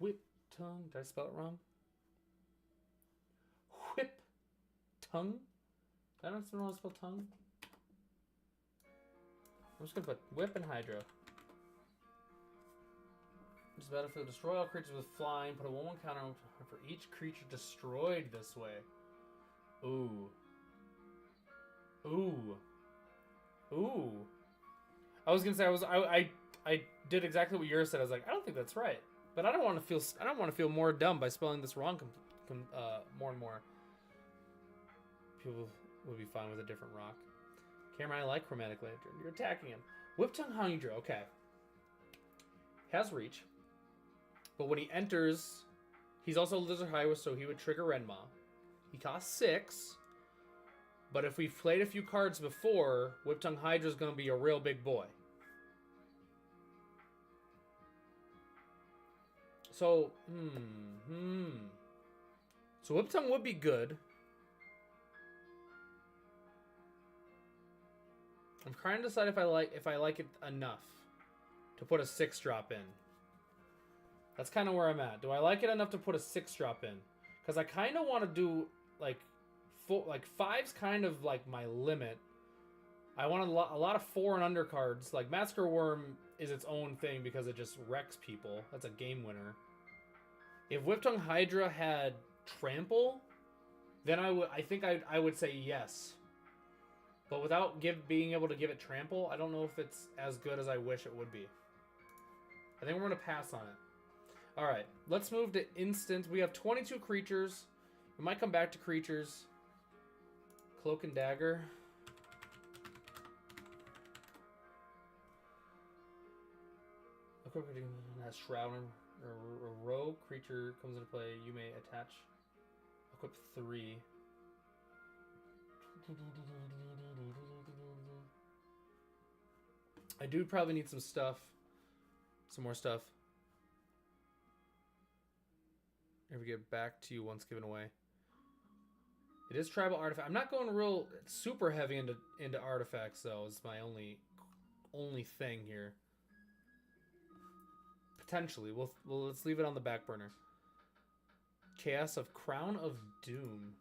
S1: Whiptongue. Did I spell it wrong? Whip tongue? I don't know how to spell tongue. I'm just gonna put Whip and Hydra. This battlefield, destroy all creatures with flying. Put a 1/1 counter for each creature destroyed this way. Ooh. Ooh. Ooh. I was gonna say I did exactly what yours said. I was like, I don't think that's right, but I don't want to feel more dumb by spelling this wrong. More and more. People would be fine with a different rock. Cameron, I like Chromatic Lantern. You're attacking him. Whiptongue Hydra. Okay. Has reach. But when he enters, he's also Lizard Highway, so he would trigger Renma. He costs 6. But if we've played a few cards before, Whiptongue Hydra is going to be a real big boy. So, So Whiptongue would be good. I'm trying to decide if I like it enough to put a 6-drop in. That's kind of where I'm at. Do I like it enough to put a 6-drop in? Because I kind of want to do like 5's kind of like my limit. I want a lot of 4 and under cards. Like Massacre Worm is its own thing because it just wrecks people. That's a game winner. If Whiptongue Hydra had Trample, then I think I would say yes. But without being able to give it Trample, I don't know if it's as good as I wish it would be. I think we're going to pass on it. Alright, let's move to instant. We have 22 creatures. We might come back to creatures. Cloak and Dagger. Has Shroud or a rogue creature comes into play. You may attach. Equip 3. I do probably need some stuff. Some more stuff. Never get back to you once given away. It is tribal artifact. I'm not going real super heavy into artifacts though. It's my only thing here. Potentially, let's leave it on the back burner. Chaos of Crown of Doom.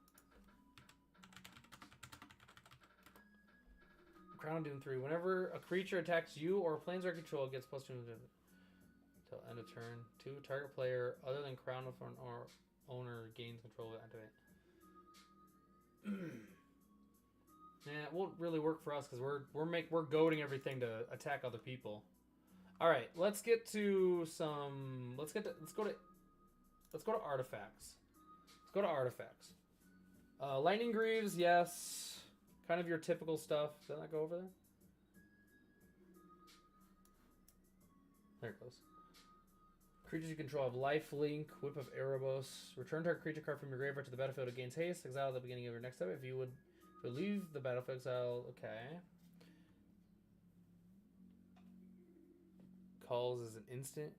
S1: Crown of Doom 3. Whenever a creature attacks you or a planeswalker control, it gets +2 until end of turn. 2. Target player other than Crown of or owner gains control of it. Activate. Yeah, it won't really work for us because we're goading everything to attack other people. All right, let's get to some. Let's go to artifacts. Let's go to artifacts. Lightning Greaves, yes. Kind of your typical stuff. Doesn't that go over there? There it goes. Creatures you control have Lifelink, Whip of Erebos. Return target creature card from your graveyard to the battlefield. It gains haste. Exile at the beginning of your next step. If you leave the battlefield, exile. Okay. Calls is an instant.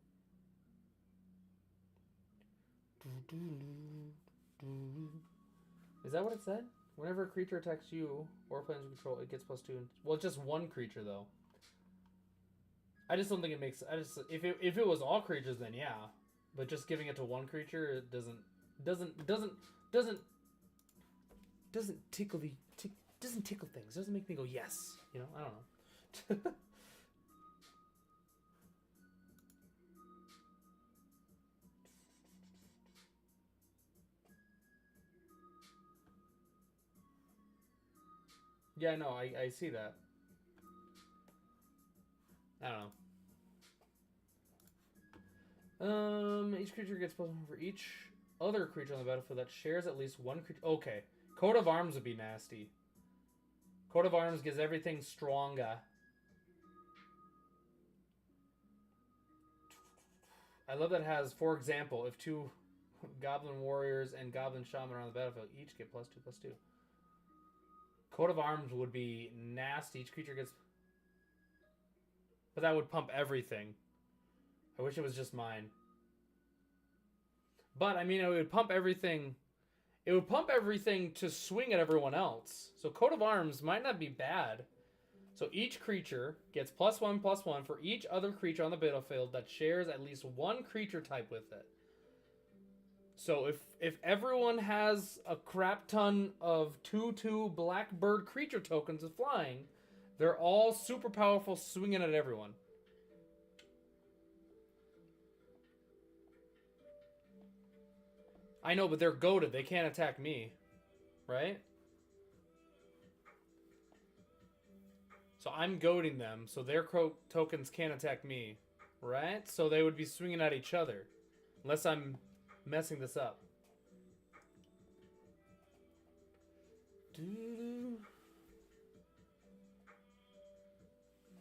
S1: Is that what it said? Whenever a creature attacks you or planes you control, it gets +2. Well, it's just one creature though. I just don't think it makes. If it was all creatures, then yeah, but just giving it to one creature, it doesn't tickle doesn't tickle things. Doesn't make me go yes. You know, I don't know. Yeah, no, I see that. I don't know. Each creature gets +1 for each other creature on the battlefield that shares at least one creature. Okay, Coat of Arms would be nasty. Coat of Arms gives everything stronger. I love that it has, for example, if 2 Goblin Warriors and Goblin Shaman are on the battlefield, each get +2/+2. Coat of Arms would be nasty. Each creature gets... But that would pump everything. I wish it was just mine. But, I mean, it would pump everything... It would pump everything to swing at everyone else. So Coat of Arms might not be bad. So each creature gets +1/+1 for each other creature on the battlefield that shares at least one creature type with it. So if everyone has a crap ton of 2/2 Blackbird creature tokens with flying, they're all super powerful, swinging at everyone. I know, but they're goated. They can't attack me, right? So I'm goading them, so their tokens can't attack me, right? So they would be swinging at each other, unless I'm messing this up.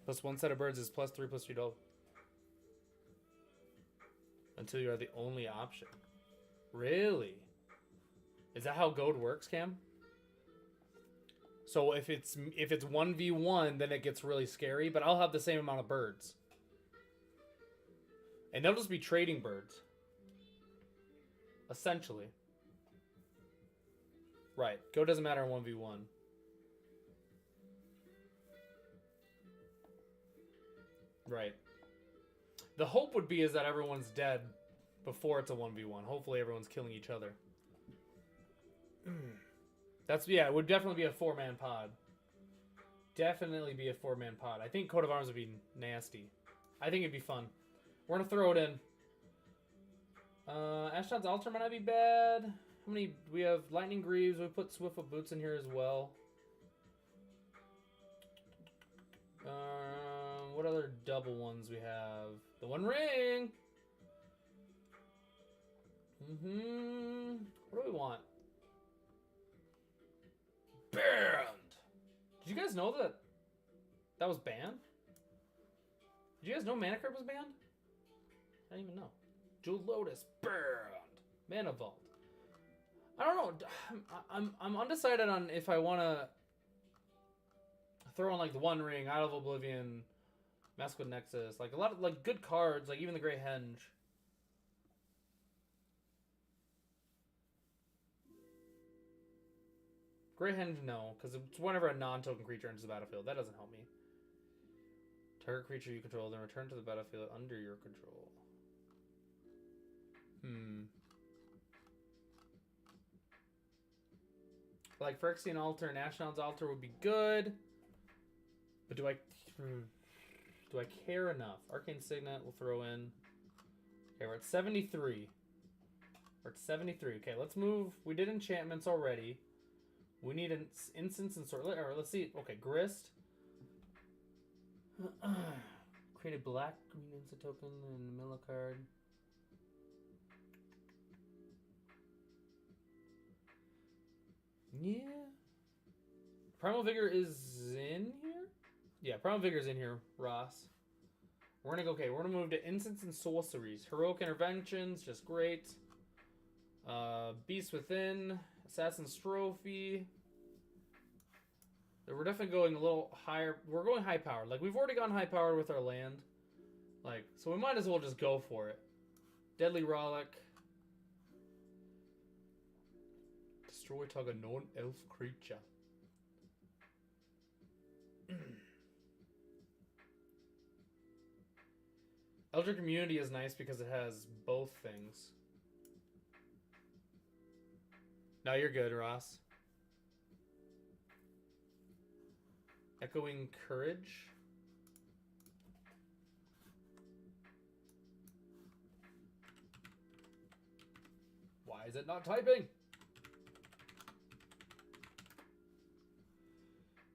S1: +1 set of birds is +3/+3 double. Until you are the only option. Really? Is that how goad works, Cam? So if it's 1v1, then it gets really scary, but I'll have the same amount of birds. And they'll just be trading birds. Essentially. Right. Go doesn't matter in 1v1. Right. The hope would be is that everyone's dead before it's a 1v1. Hopefully everyone's killing each other. Yeah, it would definitely be a 4-man pod. Definitely be a 4-man pod. I think Coat of Arms would be nasty. I think it'd be fun. We're gonna throw it in. Ashnod's Altar might not be bad. How many? We have Lightning Greaves. We put Swiftfoot Boots in here as well. What other double ones we have? The One Ring. What do we want? Banned. Did you guys know that was banned? Did you guys know Mana Crypt was banned? I didn't even know. Jeweled Lotus banned. Mana Vault. I don't know. I'm undecided on if I want to throw in like the One Ring, Out of Oblivion, Maskwood Nexus, like a lot of like good cards, like even the Grey Henge. Grey Henge, no, because it's whenever a non-token creature enters the battlefield. That doesn't help me. Target creature you control, then return to the battlefield under your control. Like Phyrexian Altar and Ashnod's Altar would be good. But do I care enough? Arcane Signet we'll throw in. Okay, we're at 73. We're at 73. Okay, let's move. We did enchantments already. We need an instance and sort. Or let's see. Okay, Grist. Create a black green instant token and a mill card. Yeah. Primal Vigor is in here? Yeah, Primal Vigor is in here, Ross. We're gonna go, okay, we're gonna move to Instants and Sorceries. Heroic Interventions, just great. Beast Within, Assassin's Trophy. We're definitely going a little higher. We're going high powered. Like, we've already gone high powered with our land. Like, so we might as well just go for it. Deadly Rollick. Destroy target non-elf creature. Eldritch Immunity is nice because it has both things. No, you're good, Ross. Echoing Courage. Why is it not typing?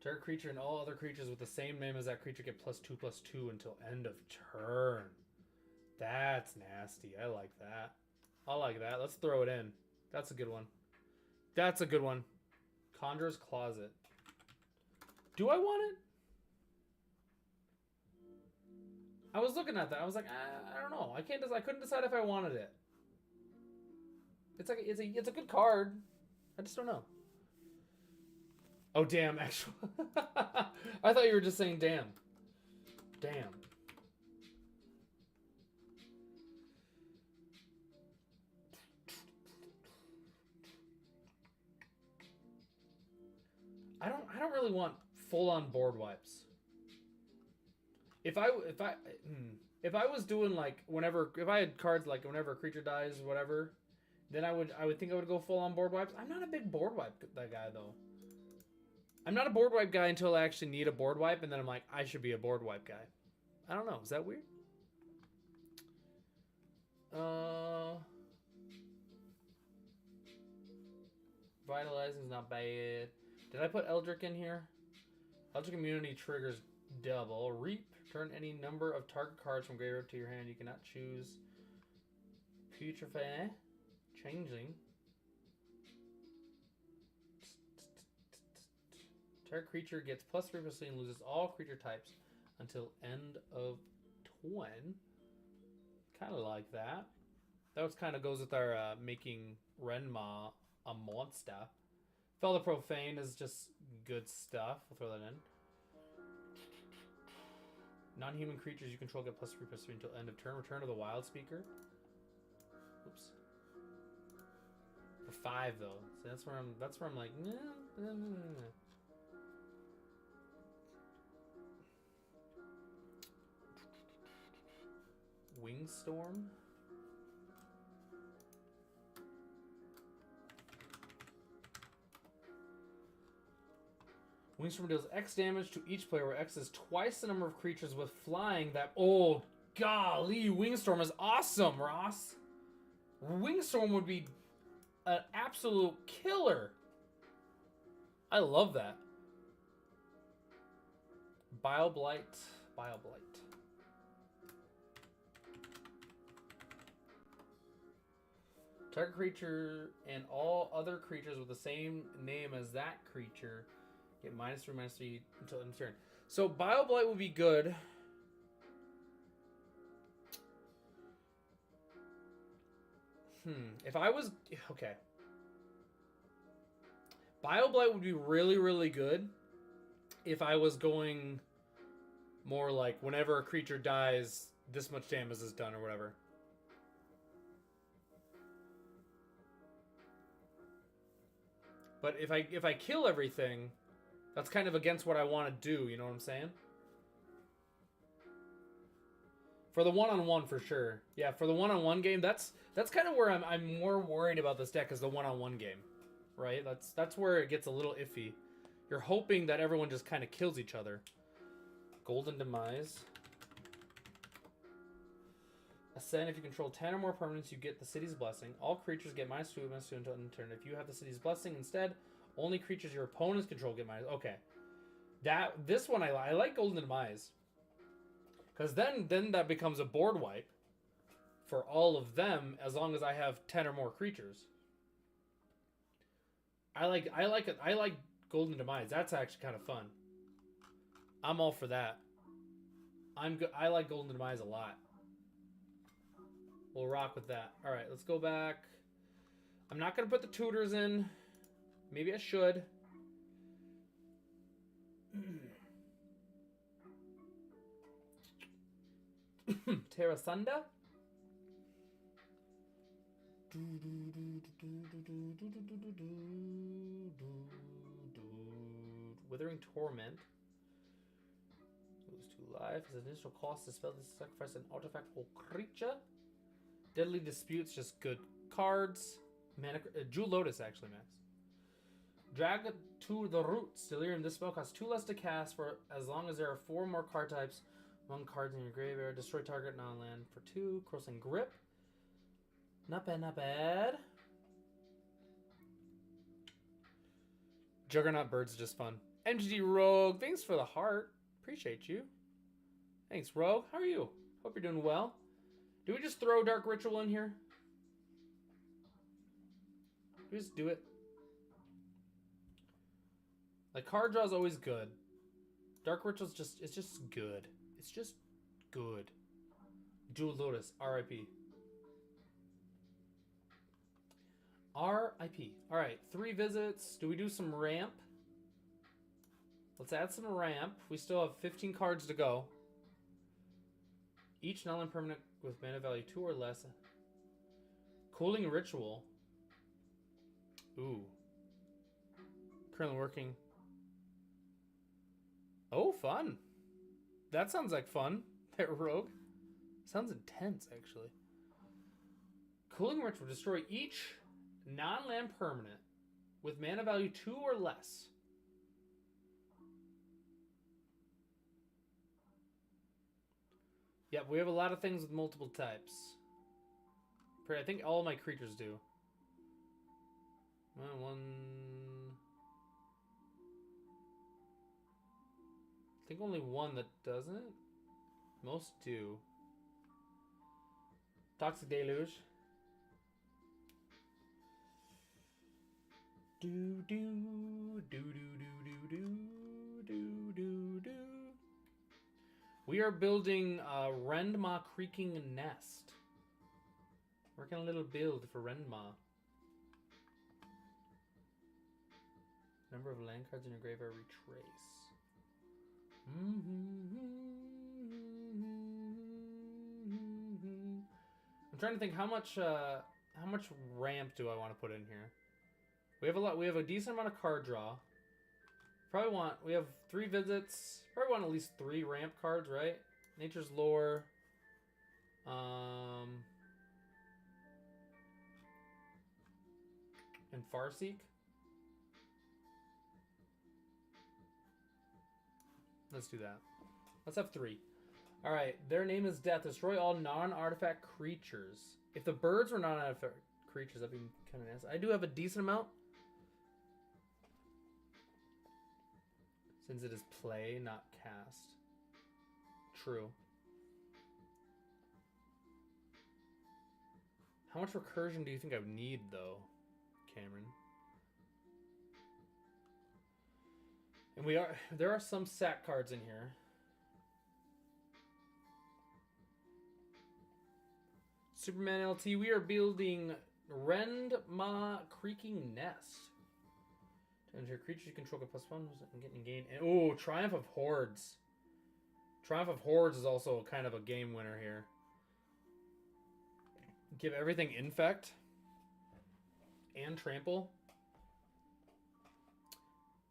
S1: Target creature and all other creatures with the same name as that creature get +2/+2 until end of turn. That's nasty. I like that. I like that. Let's throw it in. That's a good one. That's a good one. Conjurer's Closet. Do I want it? I was looking at that. I was like, I don't know. I couldn't decide if I wanted it. It's like it's a good card. I just don't know. Oh damn! Actually, I thought you were just saying damn. Damn. I don't really want full on board wipes. If I was doing like if I had cards like whenever a creature dies, whatever, then I would think I would go full on board wipes. I'm not a big board wipe guy though. I'm not a board wipe guy until I actually need a board wipe, and then I'm like, I should be a board wipe guy. I don't know. Is that weird? Vitalizing's not bad. Did I put Eldritch in here? Eldritch Immunity triggers double. Reap. Turn any number of target cards from graveyard to your hand. You cannot choose. Putrefy. Changeling. Target creature gets +3/+3 and loses all creature types until end of turn. Kind of like that. That was kind of goes with our making Renma a monster. Felder Profane is just good stuff. We'll throw that in. Non-human creatures you control get +3/+3 until end of turn. Return of the Wild Speaker. Oops. For 5 though. So that's where I'm like, nah. Wingstorm. Wingstorm deals X damage to each player, where X is twice the number of creatures with flying that... Oh, golly, Wingstorm is awesome, Ross. Wingstorm would be an absolute killer. I love that. Bile-Blight. Bile-Blight. Target creature and all other creatures with the same name as that creature get -3/-3 until end of turn. So Bile-Blight would be good. If I was... Okay. Bile-Blight would be really, really good if I was going more like whenever a creature dies, this much damage is done or whatever. But if I kill everything, that's kind of against what I want to do, you know what I'm saying? For the one-on-one, for sure. Yeah, for the one-on-one game, that's kind of where I'm more worried about this deck is the one-on-one game, right? That's where it gets a little iffy. You're hoping that everyone just kind of kills each other. Golden Demise. Ascend, if you control 10 or more permanents, you get the City's Blessing. All creatures get -2/-2 until end of turn. If you have the City's Blessing instead, only creatures your opponents control get -. Okay. This one I like Golden Demise. Because then that becomes a board wipe for all of them as long as I have 10 or more creatures. I like Golden Demise. That's actually kind of fun. I'm all for that. I like Golden Demise a lot. We'll rock with that. All right, let's go back. I'm not going to put the tutors in. Maybe I should. Terrasunda? Withering Torment. Lose 2 life. His initial cost to spell this sacrifice an artifact or creature. Deadly Disputes, just good cards. Mana, Jewel Lotus, actually, Max. Drag to the Roots. Delirium. This spell costs 2 less to cast for as long as there are 4 more card types among cards in your graveyard. Destroy target non-land for 2. Crossing Grip. Not bad, not bad. Juggernaut Bird's just fun. MGD Rogue, thanks for the heart. Appreciate you. Thanks, Rogue. How are you? Hope you're doing well. Do we just throw Dark Ritual in here? Do we just do it? Like, card draw is always good. Dark Ritual's just, it's just good. It's just good. Jewel Lotus, RIP. RIP. Alright, 3 visits. Do we do some ramp? Let's add some ramp. We still have 15 cards to go. Each non-land permanent with mana value 2 or less. Cooling Ritual. Ooh. Currently working. Oh, fun. That sounds like fun. That rogue. Sounds intense, actually. Cooling Ritual. Destroy each non-land permanent with mana value 2 or less. Yep, we have a lot of things with multiple types. I think all my creatures do. Well, one... I think only one that doesn't. Most do. Toxic Deluge. Do do do do do do do do do. We are building Rendma Creaking Nest. Working a little build for Rendma. Number of land cards in your graveyard retrace. I'm trying to think how much ramp do I want to put in here. We have a lot. We have a decent amount of card draw. Probably want. We have 3 visits. Probably want at least 3 ramp cards, right? Nature's Lore. And Farseek. Let's do that. Let's have 3. Alright, their name is Death. Destroy all non-artifact creatures. If the birds were non-artifact creatures, that'd be kind of nice. I do have a decent amount. Since it is play, not cast. True. How much recursion do you think I would need, though, Cameron? And there are some sack cards in here. Superman LT, we are building Rendma Creaking Nest. Enter creatures you control get +1 and getting gain. Oh, Triumph of Hordes. Triumph of Hordes is also kind of a game winner here. Give everything Infect and Trample.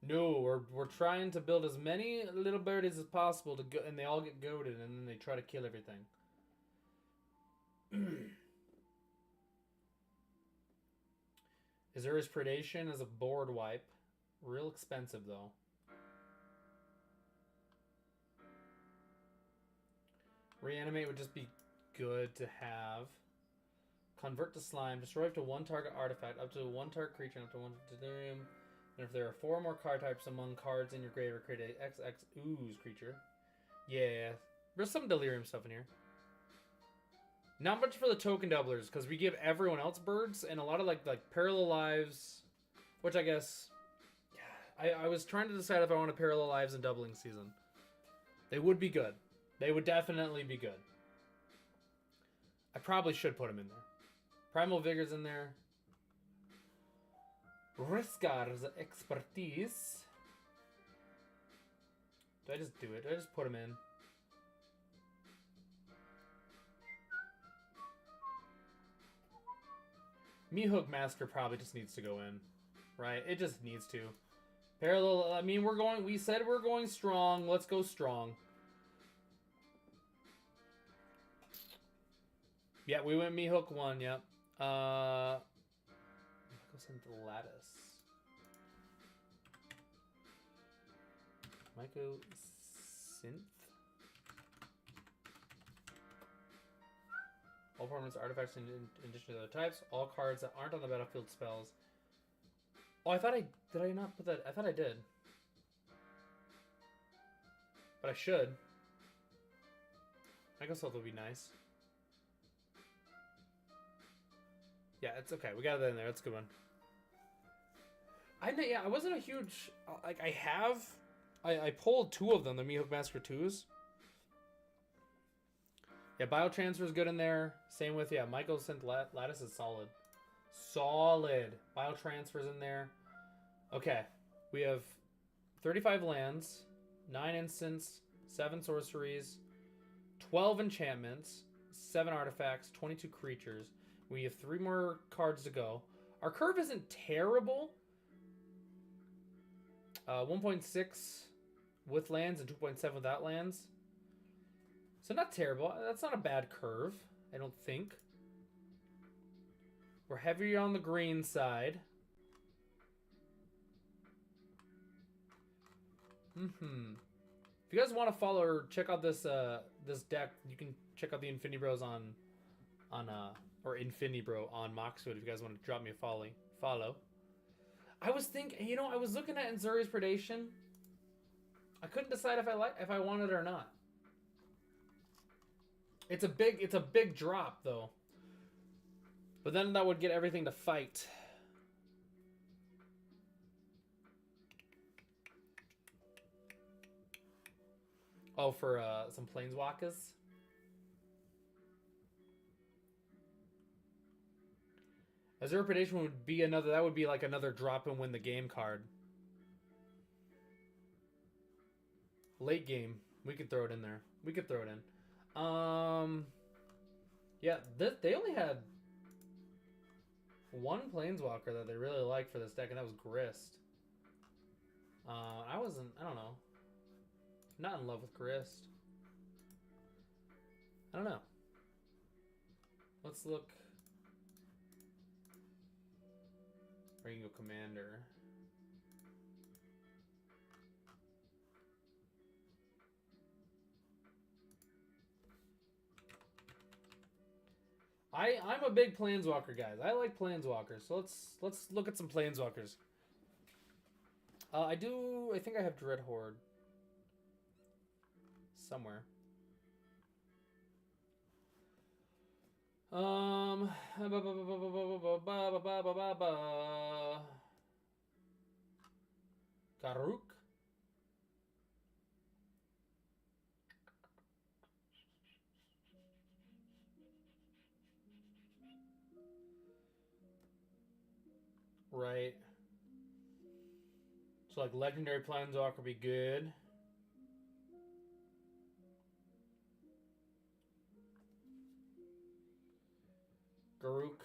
S1: No, we're trying to build as many little birdies as possible to go, and they all get goaded, and then they try to kill everything. Azura's Predation is a board wipe. Real expensive, though. Reanimate would just be good to have. Convert to Slime. Destroy up to 1 target artifact, up to 1 target creature, up to 1 Delirium. And if there are 4 more card types among cards in your graveyard, create a XX Ooze creature. Yeah, there's some Delirium stuff in here. Not much for the token doublers, because we give everyone else birds, and a lot of like Parallel Lives, which I guess... I was trying to decide if I want a Parallel Lives in doubling season. They would be good. They would definitely be good. I probably should put them in there. Primal Vigor's in there. Riskar's Expertise. Do I just do it? Do I just put them in? Meathook Master probably just needs to go in. Right? It just needs to. Parallel, I mean, we said we're going strong. Let's go strong. Yeah, we went Mihawk 1, yep. Michael Synth Lattice. Michael Synth? All permanents, artifacts, in addition to other types. All cards that aren't on the battlefield spells. Oh, I thought I... Did I not put that... I thought I did. But I should. Michael Synth would be nice. Yeah, it's okay. We got that in there. That's a good one. I wasn't a huge... Like, I pulled 2 of them, the Mihawk Massacre 2s. Yeah, Biotransfer is good in there. Same with, yeah, Michael Synth Lattice is solid. Solid. Biotransfer's in there. Okay. We have 35 lands, 9 instants, 7 sorceries, 12 enchantments, 7 artifacts, 22 creatures. We have 3 more cards to go. Our curve isn't terrible. 1.6 with lands and 2.7 without lands. So not terrible. That's not a bad curve, I don't think. We're heavier on the green side. If you guys want to follow or check out this this deck, you can check out the Infinity Bros on or Infinity Bro on Moxwood if you guys want to drop me a follow. I was thinking, I was looking at Inzuri's Predation. I couldn't decide if I wanted it or not. It's a big drop though. But then that would get everything to fight. Oh, for some Planeswalkers. Azure Predation would be that would be like another drop and win the game card. Late game, we could throw it in there. Yeah, they only had 1 Planeswalker that they really liked for this deck, and that was Grist. I don't know. Not in love with Grist. I don't know. Let's look. Ringo Commander. I'm a big Planeswalker, guys. I like Planeswalkers. So let's look at some Planeswalkers. I think I have Dreadhorde somewhere. Karuk. Right. So like legendary Planeswalker would be good. Garruk.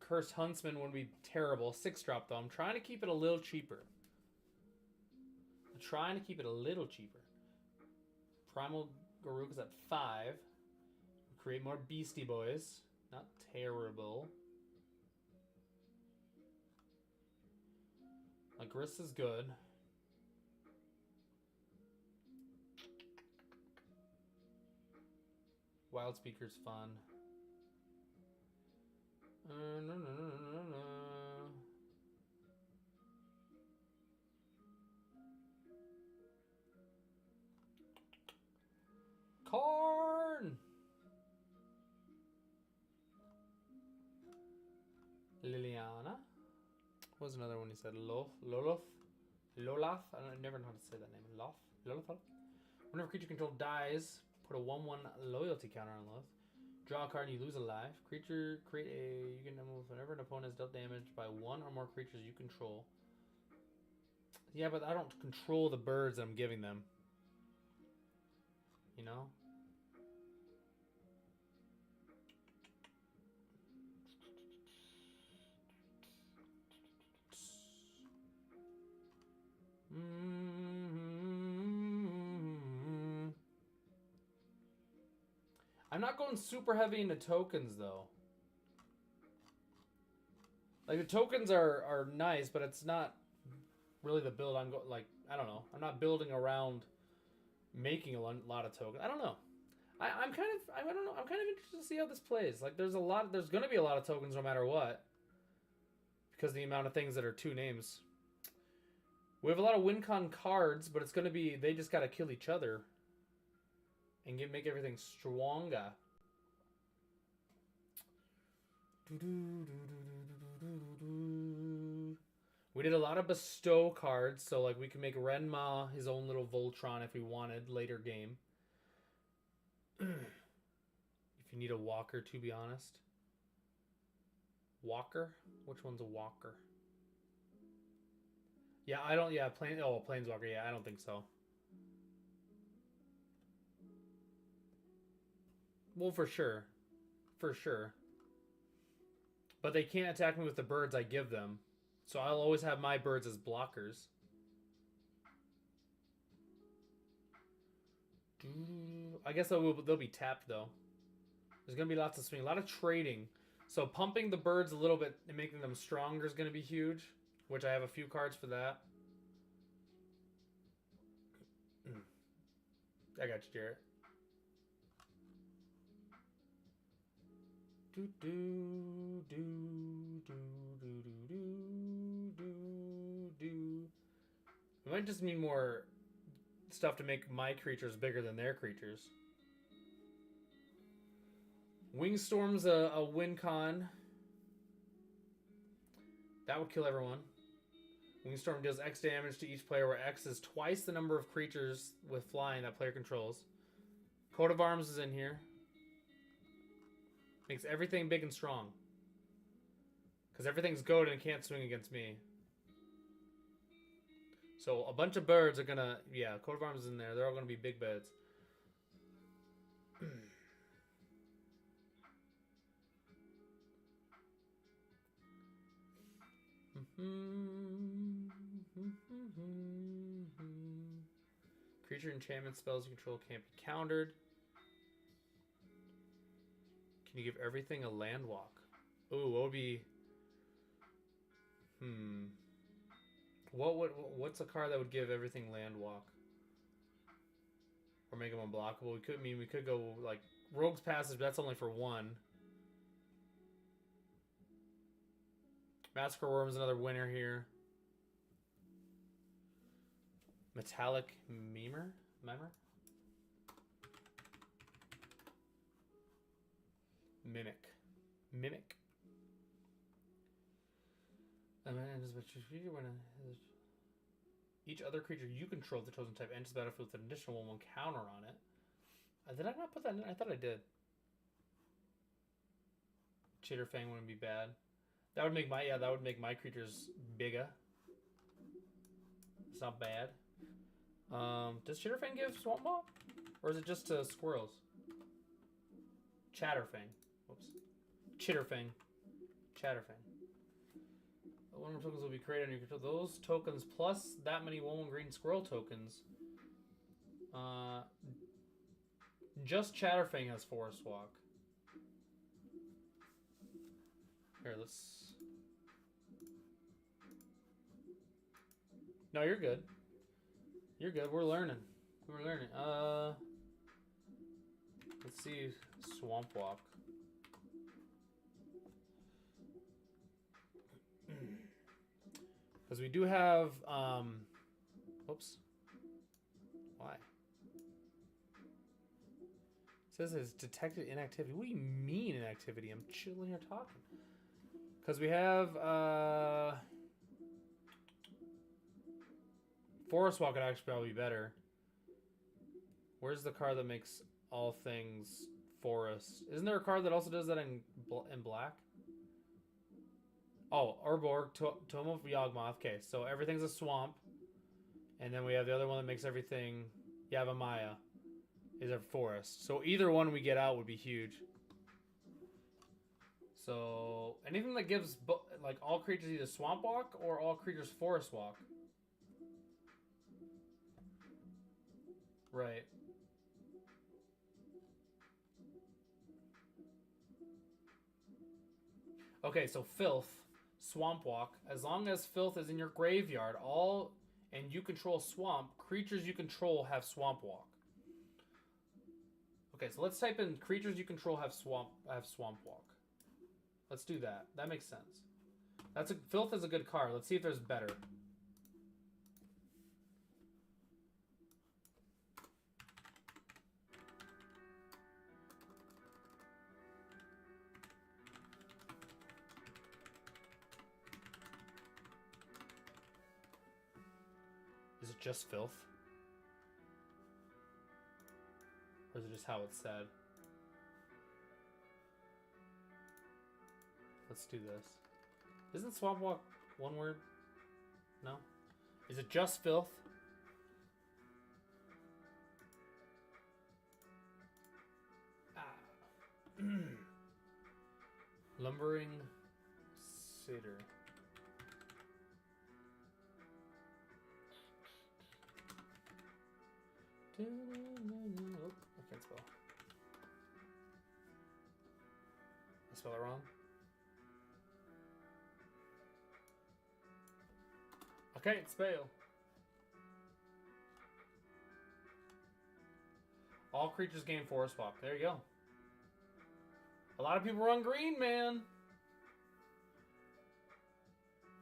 S1: Cursed Huntsman would be terrible. 6-drop though. I'm trying to keep it a little cheaper. Primal Garruk is at 5. Create more Beastie Boys. Not terrible. Grist is good. Wild Speaker's fun. No. Karn! Liliana. What was another one you said? Loloth? Lolaf? I never know how to say that name. Loloth? Whenever a creature controlled dies, put a 1/1 loyalty counter on Loth. Draw a card and you lose a life. You can move whenever an opponent has dealt damage by 1 or more creatures you control. Yeah, but I don't control the birds that I'm giving them. You know? I'm not going super heavy into tokens though. Like the tokens are nice, but it's not really the build I'm going. Like I don't know. I'm not building around making a lot of tokens. I don't know. I'm kind of I don't know. I'm kind of interested to see how this plays. Like there's going to be a lot of tokens no matter what, because of the amount of things that are two names. We have a lot of WinCon cards, but it's going to be they just got to kill each other and make everything stronger. We did a lot of bestow cards, so like we can make Renma his own little Voltron if we wanted later game. If you need a walker, to be honest. Walker? Which one's a walker? Yeah, I don't. Yeah, Planeswalker. Yeah, I don't think so. Well, for sure. For sure. But they can't attack me with the birds I give them. So I'll always have my birds as blockers. I guess they'll be tapped, though. There's going to be lots of swing. A lot of trading. So pumping the birds a little bit and making them stronger is going to be huge. Which I have a few cards for that. I got you, Jarrett. We might just need more stuff to make my creatures bigger than their creatures. Wingstorm's a win con. That would kill everyone. Wingstorm deals X damage to each player, where X is twice the number of creatures with flying that player controls. Coat of Arms is in here. Makes everything big and strong. Because everything's goaded and can't swing against me. So a bunch of birds are gonna... Yeah, Coat of Arms is in there. They're all gonna be big beds. Creature enchantment spells you control can't be countered. Can you give everything a land walk? Ooh, what would be... What's a card that would give everything land walk? Or make them unblockable? We could go like Rogue's Passage, but that's only for one. Massacre Worm's another winner here. Metallic Memer? Mimic. Each other creature you control of the chosen type enters the battlefield with an additional 1/1 counter on it. Did I not put that in? I thought I did. Chitterfang wouldn't be bad. That would make my creatures bigger. It's not bad. Does Chitterfang give Swamp Ball? Or is it just to squirrels? Chatterfang. Whoops. Chitterfang. One more tokens will be created on your control. Those tokens plus that many 1/1 green squirrel tokens. Just Chatterfang has Forest Walk. Here, let's... No, you're good. You're good. We're learning. Let's see Swamp Walk. Because we do have, whoops. Why? It says it's detected inactivity. What do you mean inactivity? I'm chilling here talking. Because we have, Forest Walk would actually probably be better. Where's the card that makes all things forest? Isn't there a card that also does that in black? Oh, Urborg, Tome of Yawgmoth. Okay, so everything's a swamp. And then we have the other one that makes everything... Yavimaya is a forest. So either one we get out would be huge. So anything that gives like all creatures either Swamp Walk or all creatures Forest Walk. Right. Okay, so Filth, Swamp Walk. As long as Filth is in your graveyard, and you control Swamp, creatures you control have Swamp Walk. Okay, so let's type in creatures you control have Swamp Walk. Let's do that. That makes sense. Filth is a good card. Let's see if there's better. Is it just Filth? Or is it just how it's said? Let's do this. Isn't Swamp Walk one word? No? Is it just Filth? Lumbering Cedar. Oh, I can't spell. I spell it wrong? I can't spell. All creatures gain forest swap. There you go. A lot of people run green, man.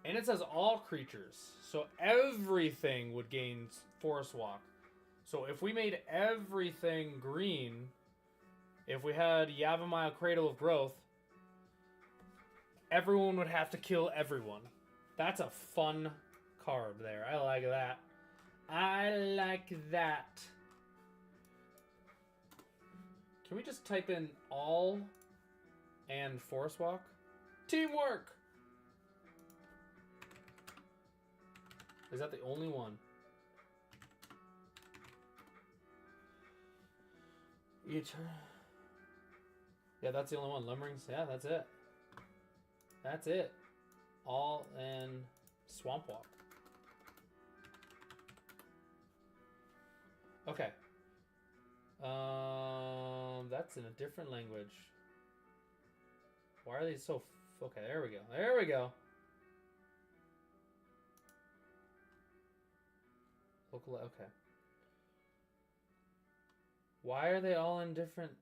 S1: And it says all creatures. So everything would gain forest walk. So if we made everything green, if we had Yavimaya Cradle of Growth, everyone would have to kill everyone. That's a fun card there. I like that. I like that. Can we just type in all and forest walk? Teamwork! Is that the only one? Yeah, that's the only one. Lumberings. Yeah, that's it. That's it. All and Swamp Walk. Okay. That's in a different language. Why are these so... Okay, there we go. There we go. Local... Okay. Why are they all in different...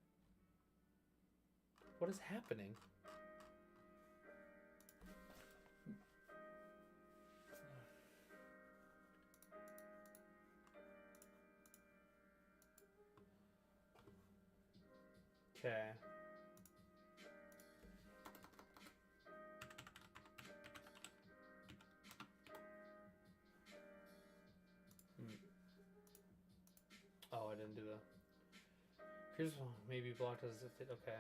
S1: What is happening? Okay. Oh, I didn't do the... Here's maybe blocked as if it... Okay.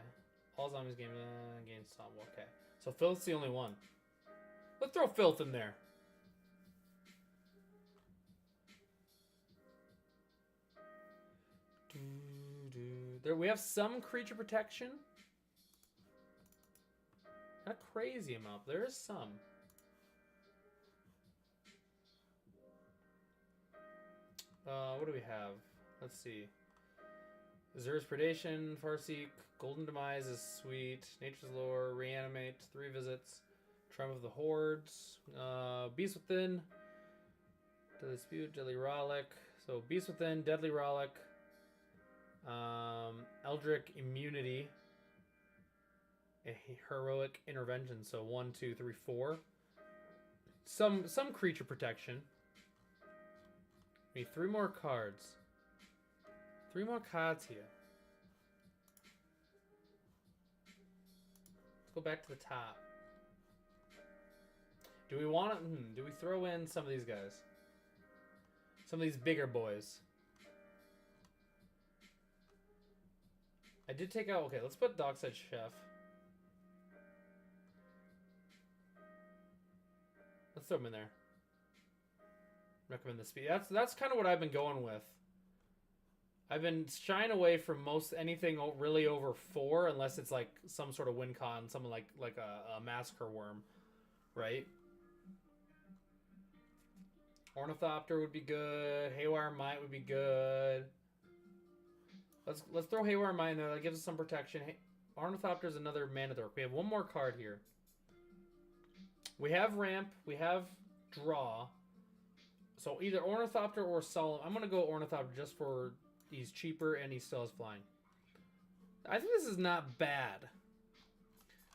S1: All zombies game stop. Okay. So Filth's the only one. Let's throw Filth in there. There we have some creature protection. Not a crazy amount. There is some. What do we have? Let's see. Azura's Predation, Farseek, Golden Demise is sweet. Nature's Lore, Reanimate, 3 visits. Triumph of the Hordes, Beast Within, Deadly Dispute, Deadly Rollick. So Beast Within, Deadly Rollick, Eldritch Immunity, a Heroic Intervention. So 1, 2, 3, 4. Some creature protection. We need 3 more cards. 3 more cards here. Let's go back to the top. Do we want to... do we throw in some of these guys? Some of these bigger boys. I did take out... Okay, let's put Dockside Chef. Let's throw him in there. Recommend the speed. That's kind of what I've been going with. I've been shying away from most anything really over 4, unless it's like some sort of win con, something like a Massacre Worm, right? Ornithopter would be good. Haywire Might would be good. Let's throw Haywire Might in there. That gives us some protection. Ornithopter is another mana dork. We have 1 more card here. We have ramp. We have draw. So either Ornithopter or Solemn. I'm going to go Ornithopter just for he's cheaper and he still has flying. I think this is not bad.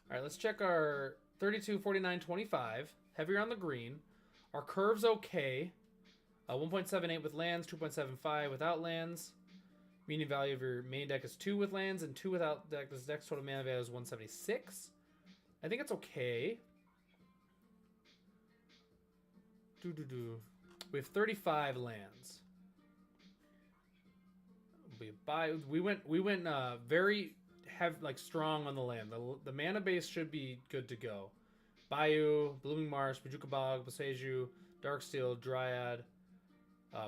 S1: All right, let's check our 32, 49, 25. Heavier on the green. Our curve's okay. 1.78 with lands, 2.75 without lands. Meaning value of your main deck is 2 with lands and 2 without deck. This deck's total mana value is 176. I think it's okay. We have 35 lands. We went very strong on the land. The mana base should be good to go. Bayou, Blooming Marsh, Bojuka Bog, Boseiju, Darksteel, Dryad.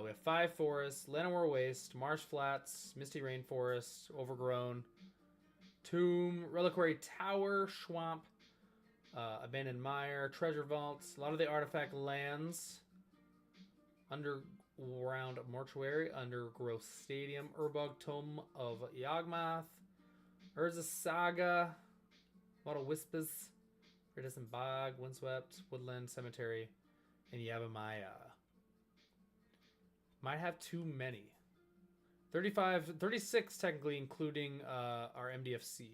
S1: We have 5 forests: Llanowar Waste, Marsh Flats, Misty Rainforest, Overgrown, Tomb, Reliquary Tower, Swamp, Abandoned Mire, Treasure Vaults, a lot of the artifact lands, Underground Mortuary, Undergrowth Stadium, Urbog Tome of Yawgmoth, Urza Saga, a lot of Whispers, Iridescent Bog, Windswept, Woodland Cemetery, and Yavimaya. Might have too many. 35, 36 technically, including our MDFC.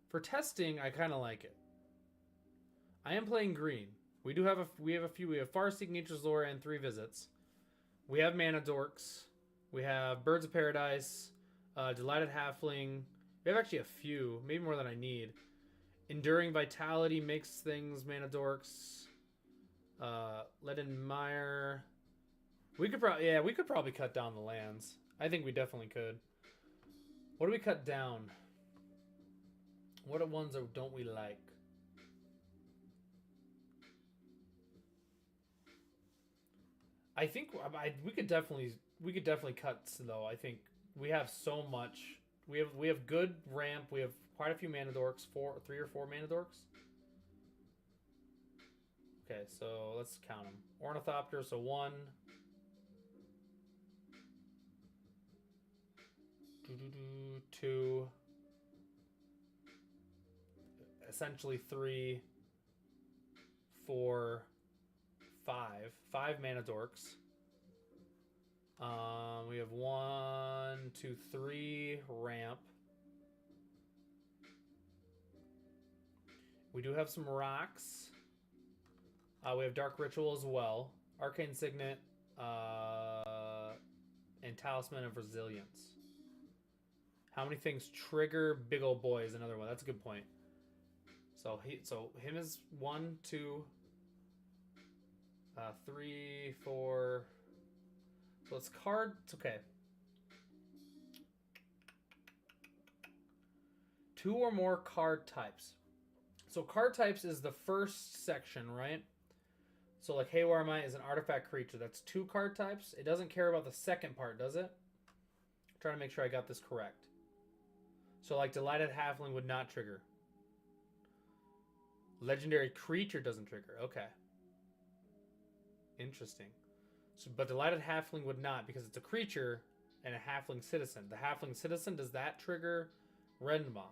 S1: For testing, I kind of like it. I am playing green. We have a few. We have Far-Seeking Nature's Lore and 3 visits. We have Mana Dorks. We have Birds of Paradise, Delighted Halfling. We have actually a few, maybe more than I need. Enduring Vitality makes things. Mana Dorks. Leaden Mire. We could probably cut down the lands. I think we definitely could. What do we cut down? What ones don't we like? I think we could definitely cut though. I think we have so much. We have good ramp. We have quite a few Mana Dorks. 3 or 4 Mana Dorks. Okay, so let's count them. Ornithopter, so 1. Two. Essentially 3, 4, 5. 5 Mana Dorks. We have 1, 2, 3 ramp. We do have some rocks. We have Dark Ritual as well. Arcane Signet. And Talisman of Resilience. How many things trigger Big Ol' Boy is another one. That's a good point. So him is 1, 2, 3, 4. So it's card. It's okay. 2 or more card types. So card types is the first section, right? So like Haywire Might is an artifact creature. That's 2 card types. It doesn't care about the second part, does it? I'm trying to make sure I got this correct. So like Delighted Halfling would not trigger. Legendary creature doesn't trigger. Okay. Interesting. So, but Delighted Halfling would not because it's a creature and a Halfling Citizen. The Halfling Citizen, does that trigger Rendmaw?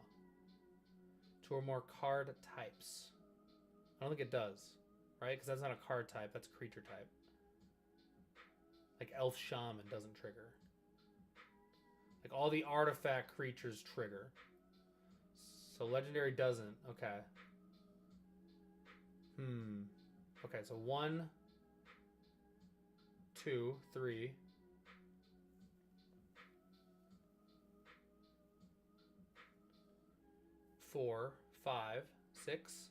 S1: 2 or more card types. I don't think it does. Right? Because that's not a card type. That's a creature type. Like Elf Shaman doesn't trigger. Like all the artifact creatures trigger. So Legendary doesn't. Okay. Okay, so 1, 2, 3. 4, 5, 6,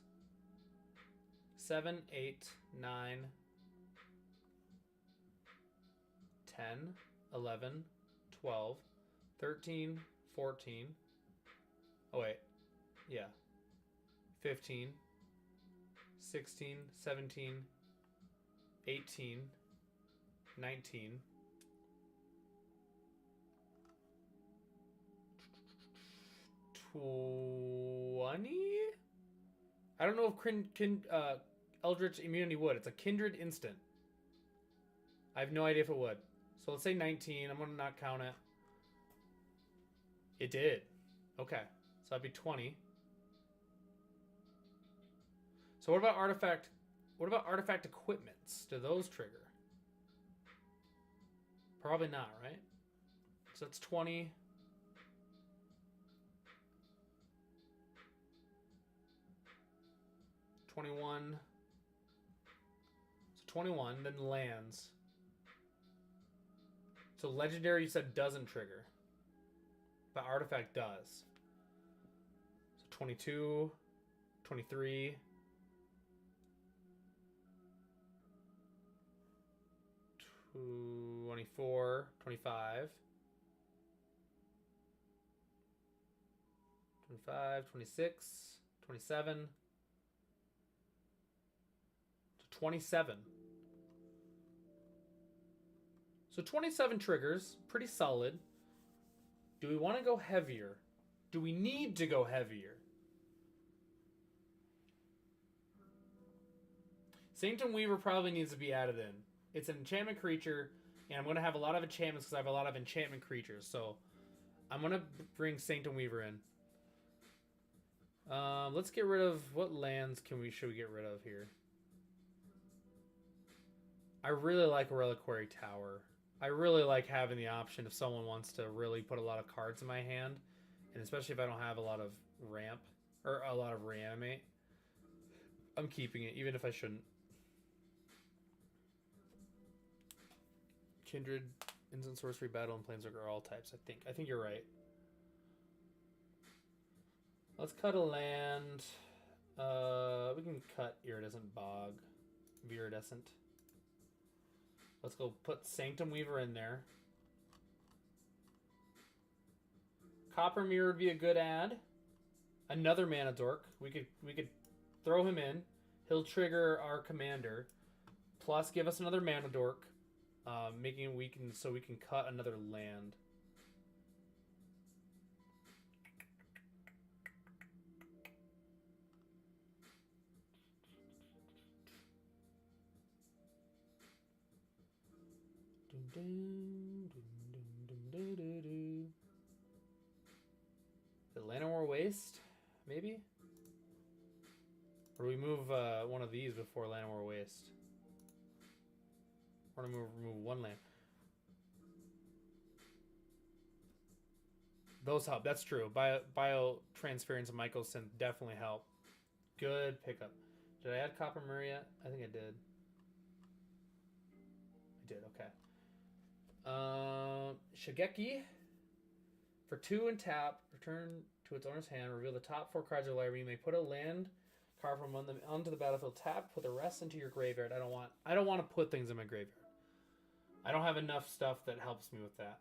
S1: 7, 8, 9, 10, 11, 12, 13, 14. Oh, wait. Yeah. 15, 16, 17, 18, 19, 20? I don't know if Eldritch Immunity would. It's a Kindred instant. I have no idea if it would. So let's say 19. I'm going to not count it. It did. Okay. So that'd be 20. So what about artifact? What about artifact equipments? Do those trigger? Probably not, right? So that's 20. 21. So 21, then lands. So legendary you said doesn't trigger. But artifact does. So 22, 23. 24, 25. 25, 26, 27. 27. So 27 triggers, pretty solid. Do we want to go heavier? Do we need to go heavier? Sanctum Weaver probably needs to be added in. It's an enchantment creature, and I'm going to have a lot of enchantments because I have a lot of enchantment creatures. So I'm going to bring Sanctum Weaver in. Let's get rid of... What lands should we get rid of here? I really like a Reliquary Tower. I really like having the option if someone wants to really put a lot of cards in my hand. And especially if I don't have a lot of ramp. Or a lot of reanimate. I'm keeping it, even if I shouldn't. Kindred, Instant Sorcery, Battle, and Planeswalker are all types, I think. I think you're right. Let's cut a land. We can cut Iridescent Bog. Viridescent. Let's go put Sanctum Weaver in there. Copper Mirror would be a good add. Another Mana Dork. We could throw him in. He'll trigger our commander. Plus give us another Mana Dork. Making it so we can cut another land. The Llanowar Waste, maybe? Or do we move one of these before Llanowar Waste? Or do we remove one land? Those help, that's true. Biotransference and Mycosynth definitely help. Good pickup. Did I add Copper Mirror yet? I think I did. I did, okay. Shigeki. For 2 and tap, return to its owner's hand, reveal the top 4 cards of the library. You may put a land card from one of them onto the battlefield. Tap, put the rest into your graveyard. I don't want to put things in my graveyard. I don't have enough stuff that helps me with that.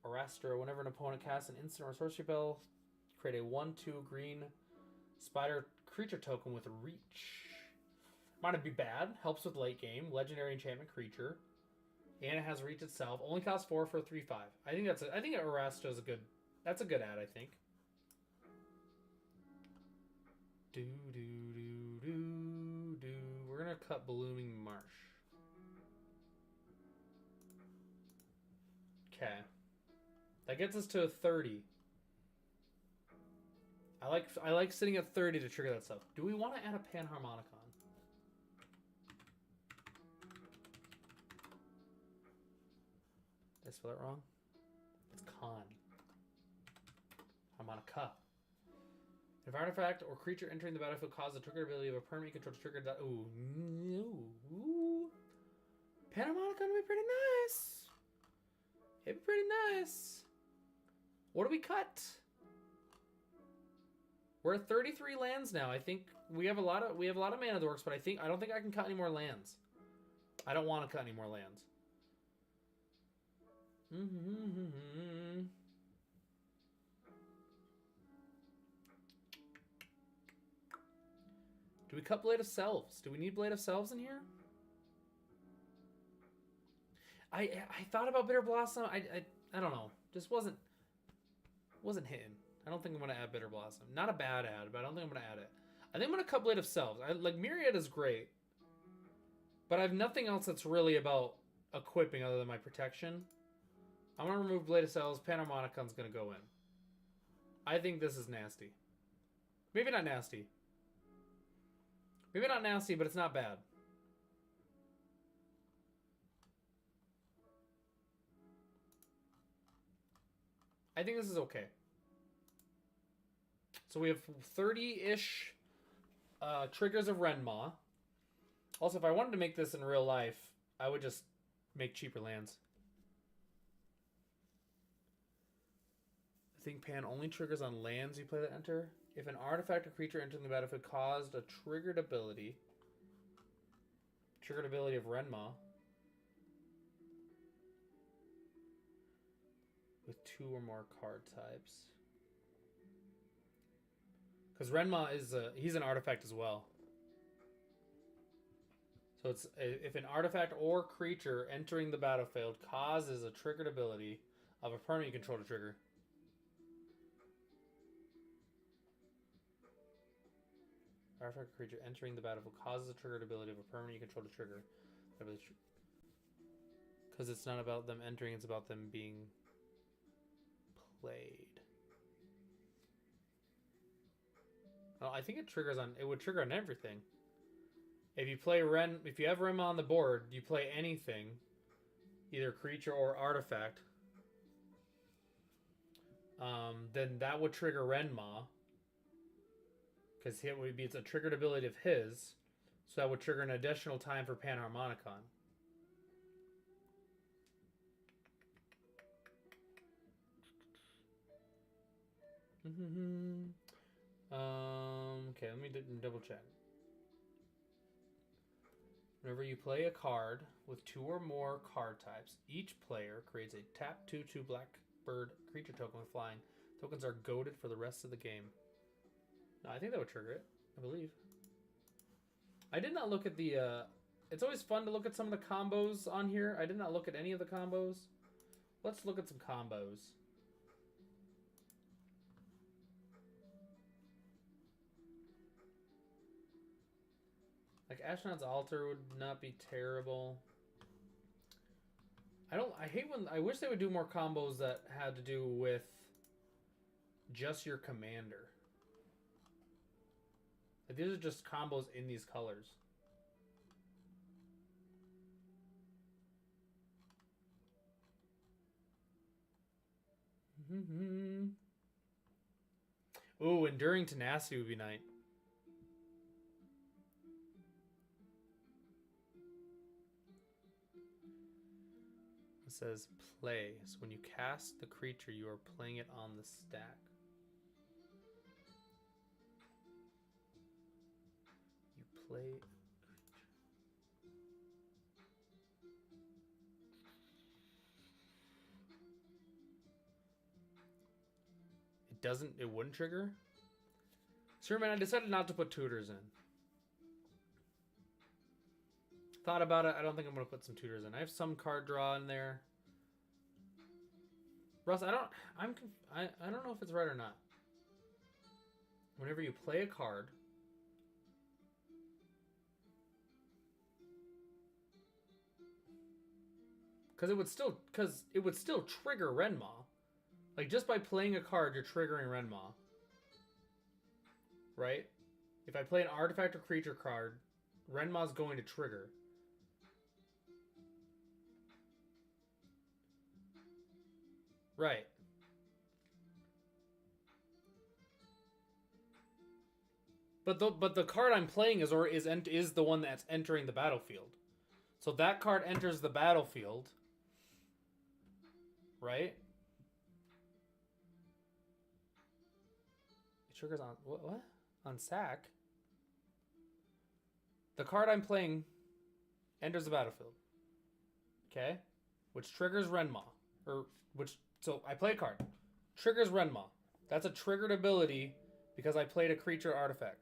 S1: Arastra. Whenever an opponent casts an instant or sorcery spell, create a 1/2 green spider creature token with reach. Might not be bad. Helps with late game. Legendary enchantment creature. And it has reach itself. Only costs 4 for a 3/5. I think Arastra is a good. That's a good ad, I think. We're gonna cut Blooming Marsh. Okay. That gets us to a 30. I like sitting at 30 to trigger that stuff. Do we want to add a Panharmonicon? Did I spell it wrong? It's con. Harmonica. If artifact or creature entering the battlefield causes the trigger ability of a permanent you control to trigger that. Ooh. Ooh. Panharmonicon would be pretty nice. It'd be pretty nice. What do we cut? We're at 33 lands now. I think we have a lot of mana dorks, but I don't think I can cut any more lands. I don't want to cut any more lands. Do we cut Blade of Selves? Do we need Blade of Selves in here? I thought about Bitter Blossom. I don't know. Just wasn't hitting. I don't think I'm gonna add Bitter Blossom. Not a bad ad, but I don't think I'm gonna add it. I think I'm gonna cut Blade of Selves. Like Myriad is great, but I have nothing else that's really about equipping other than my protection. I'm gonna remove Blade of Selves. Panharmonicon's gonna go in. I think this is nasty. Maybe not nasty. Maybe not nasty, but it's not bad. I think this is okay. So we have 30-ish triggers of Renmaw. Also, if I wanted to make this in real life, I would just make cheaper lands. I think Pan only triggers on lands you play that enter. If an artifact or creature entering the battlefield caused a triggered ability of Renmaw with 2 or more card types. Because Renmaw is he's an artifact as well. So it's if an artifact or creature entering the battlefield causes a triggered ability of a permanent you control to trigger. Artifact creature entering the battlefield causes a triggered ability of a permanent you control to trigger. Because it's not about them entering, it's about them being played. Oh, I think it triggers on. It would trigger on everything. If you play if you have Renmaw on the board, you play anything, either creature or artifact. Then that would trigger Renmaw. Because it's a triggered ability of his, so that would trigger an additional time for Panharmonicon. Okay, let me double check. Whenever you play a card with 2 or more card types, each player creates a tap 2/2 blackbird creature token with flying. Tokens are goaded for the rest of the game. No, I think that would trigger it, I believe. I did not look at the... it's always fun to look at some of the combos on here. I did not look at any of the combos. Let's look at some combos. Like Ashnod's Altar would not be terrible. I wish they would do more combos that had to do with just your commander. Like these are just combos in these colors. Ooh, Enduring Tenacity would be nice. It says play. So when you cast the creature, you are playing it on the stack. You play... It wouldn't trigger? Sure, man, I decided not to put tutors in. Thought about it. I don't think I'm going to put some tutors in. I have some card draw in there. Russ, I don't know if it's right or not. Whenever you play a card, because it would still trigger Renmaw. Like, just by playing a card, you're triggering Renmaw. Right? If I play an artifact or creature card, Renmaw's going to trigger. Right. But the card I'm playing is the one that's entering the battlefield. So that card enters the battlefield. Right? Triggers on what? On sack. The card I'm playing enters the battlefield. Okay? Which triggers Renmaw. So I play a card. Triggers Renmaw. That's a triggered ability because I played a creature artifact.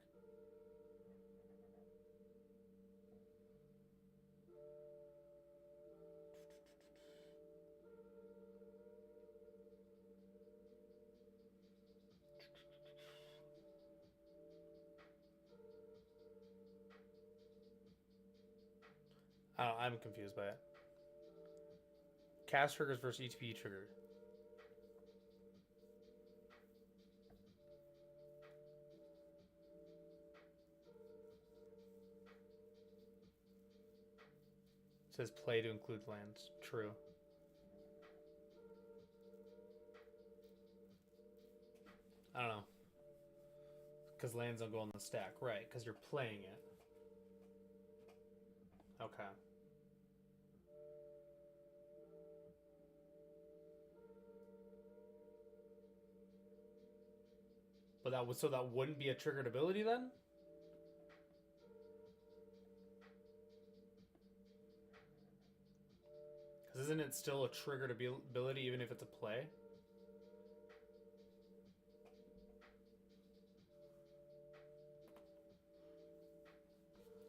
S1: I'm confused by it. Cast triggers versus ETB trigger. says play to include lands. True. I don't know. Because lands don't go on the stack. Right, because you're playing it. Okay. But that would, so that wouldn't be a triggered ability then? Because isn't it still a triggered ability even if it's a play?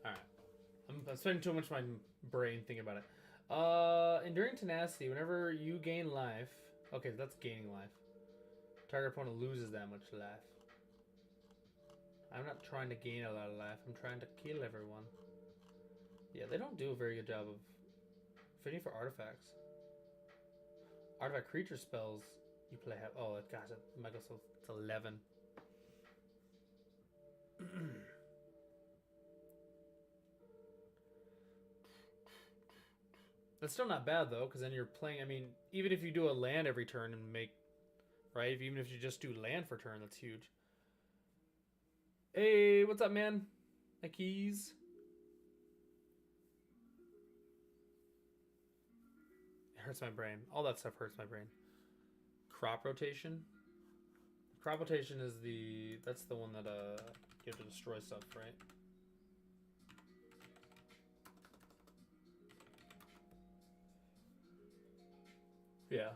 S1: Alright. I'm spending too much of my brain thinking about it. Enduring Tenacity. Whenever you gain life... Okay, that's gaining life. Target opponent loses that much life. I'm not trying to gain a lot of life. I'm trying to kill everyone. Yeah, they don't do a very good job of fitting for artifacts. Artifact creature spells you play have... Oh, gosh, it might go so... It's 11. That's still not bad, though, because then you're playing... I mean, even if you do a land every turn and make... Right? Even if you just do land for turn, that's huge. Hey, what's up, man? My keys. It hurts my brain. All that stuff hurts my brain. Crop rotation. Crop rotation is the... That's the one that you have to destroy stuff, right? Yeah.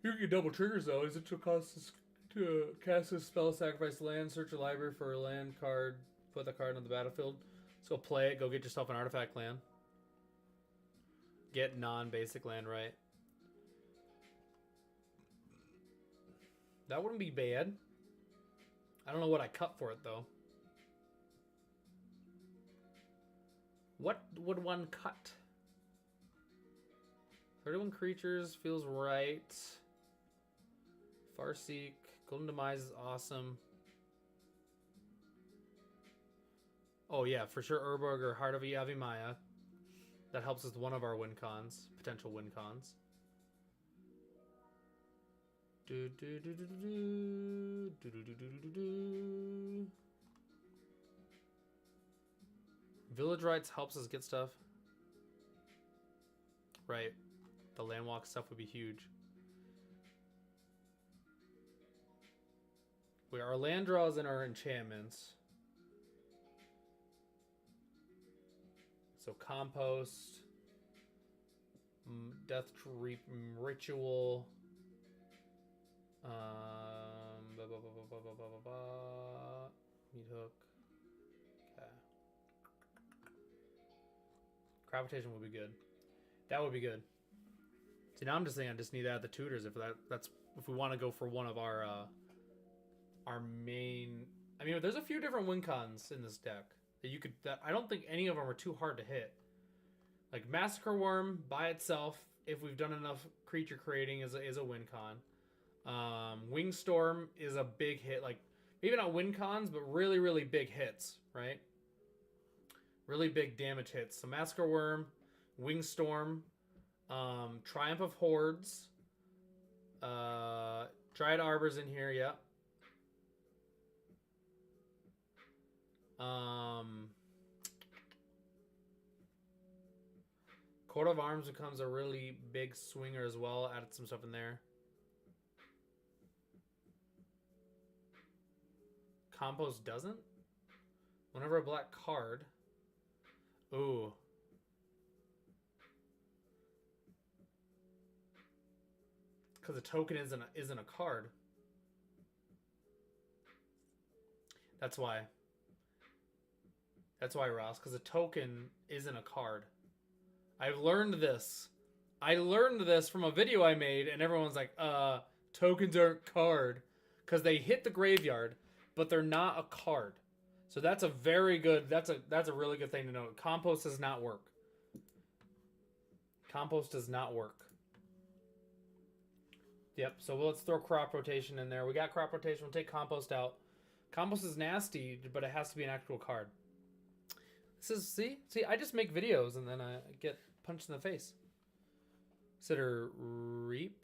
S1: You can get double triggers, though. Is it to cost to cast a spell, sacrifice land, search a library for a land card, put the card on the battlefield. So play it, go get yourself an artifact land. Get non-basic land, right? That wouldn't be bad. I don't know what I cut for it, though. What would one cut? 31 creatures feels right. Farseek. Golden Demise is awesome. Oh yeah, for sure Urborg or Heart of Yavimaya. That helps with one of our win cons. Potential win cons. Village Rights helps us get stuff. Right. The landwalk stuff would be huge. We are our land draws and our enchantments. So compost, death ritual, meat hook. Okay. Gravitation would be good. That would be good. See, now I'm just saying I just need to add the tutors if that's if we want to go for one of our main. I mean, there's a few different win cons in this deck that you could. That I don't think any of them are too hard to hit. Like Massacre Worm by itself, if we've done enough creature creating, is a win con. Wingstorm is a big hit. Like maybe not win cons, but really really big hits, right? Really big damage hits. So Massacre Worm, Wingstorm. Triumph of Hordes. Dryad Arbor's in here, yep. Court of Arms becomes a really big swinger as well. Added some stuff in there. Compost doesn't? Whenever a black card. Ooh. Because a token isn't a card. That's why. That's why, Ross. Because a token isn't a card. I've learned this. I learned this from a video I made, and everyone's like, tokens aren't card. Because they hit the graveyard, but they're not a card. So that's a very good, that's a really good thing to know. Compost does not work. Compost does not work. Yep, so let's throw crop rotation in there. We got crop rotation. We'll take compost out. Compost is nasty, but it has to be an actual card. This is, see, I just make videos and then I get punched in the face. Consider reap.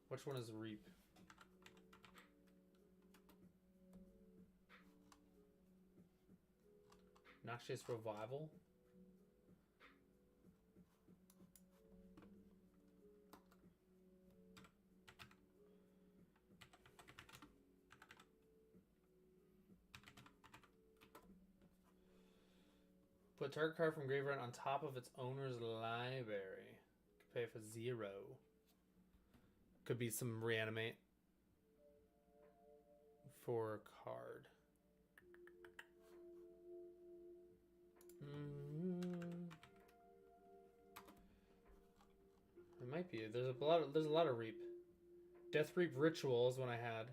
S1: Which one is reap? Noxious Revival. Put target card from graveyard on top of its owner's library. Pay for 0. Could be some reanimate for a card. It might be. There's a lot of reap. Death Reap Ritual is one I had.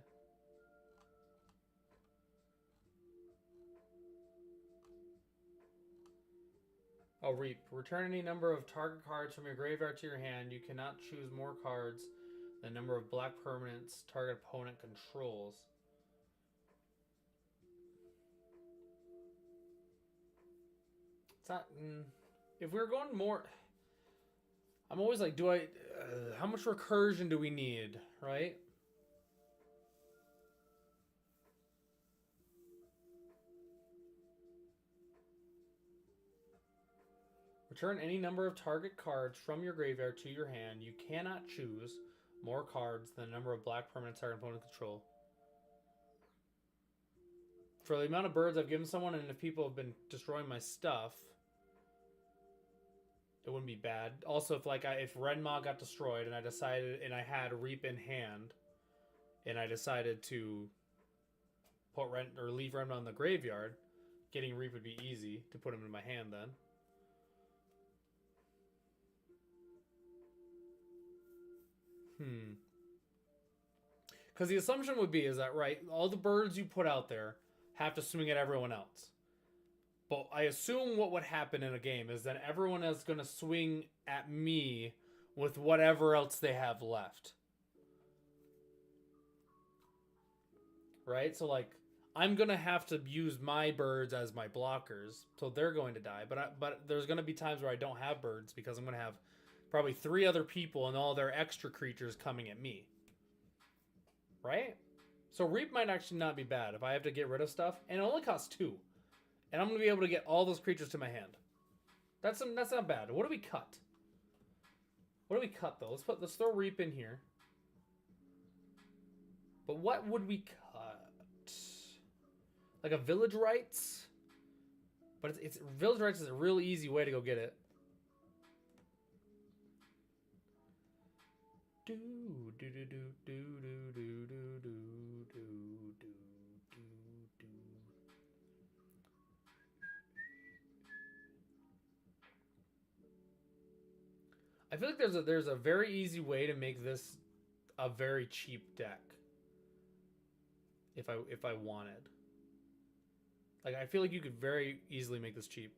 S1: Oh, Reap. Return any number of target cards from your graveyard to your hand. You cannot choose more cards than the number of black permanents target opponent controls. It's not... if we're going more... I'm always like, do I... how much recursion do we need, right? Return any number of target cards from your graveyard to your hand. You cannot choose more cards than the number of black permanents target opponent control. For the amount of birds I've given someone, and if people have been destroying my stuff, it wouldn't be bad. Also, if Renma got destroyed and I had Reap in hand, and I decided to put leave Renma in the graveyard, getting Reap would be easy to put him in my hand then. Because the assumption would be is that, right, all the birds you put out there have to swing at everyone else. But I assume what would happen in a game is that everyone is going to swing at me with whatever else they have left. Right? So, like, I'm going to have to use my birds as my blockers, so they're going to die. But there's going to be times where I don't have birds because I'm going to have probably 3 other people and all their extra creatures coming at me. Right? So Reap might actually not be bad if I have to get rid of stuff. And it only costs 2. And I'm going to be able to get all those creatures to my hand. That's not bad. What do we cut? What do we cut, though? Let's throw Reap in here. But what would we cut? Like a Village Rites? But it's Village Rites is a really easy way to go get it. Do do do do do do do do do do do do. I feel like there's a very easy way to make this a very cheap deck. If I wanted. Like, I feel like you could very easily make this cheap.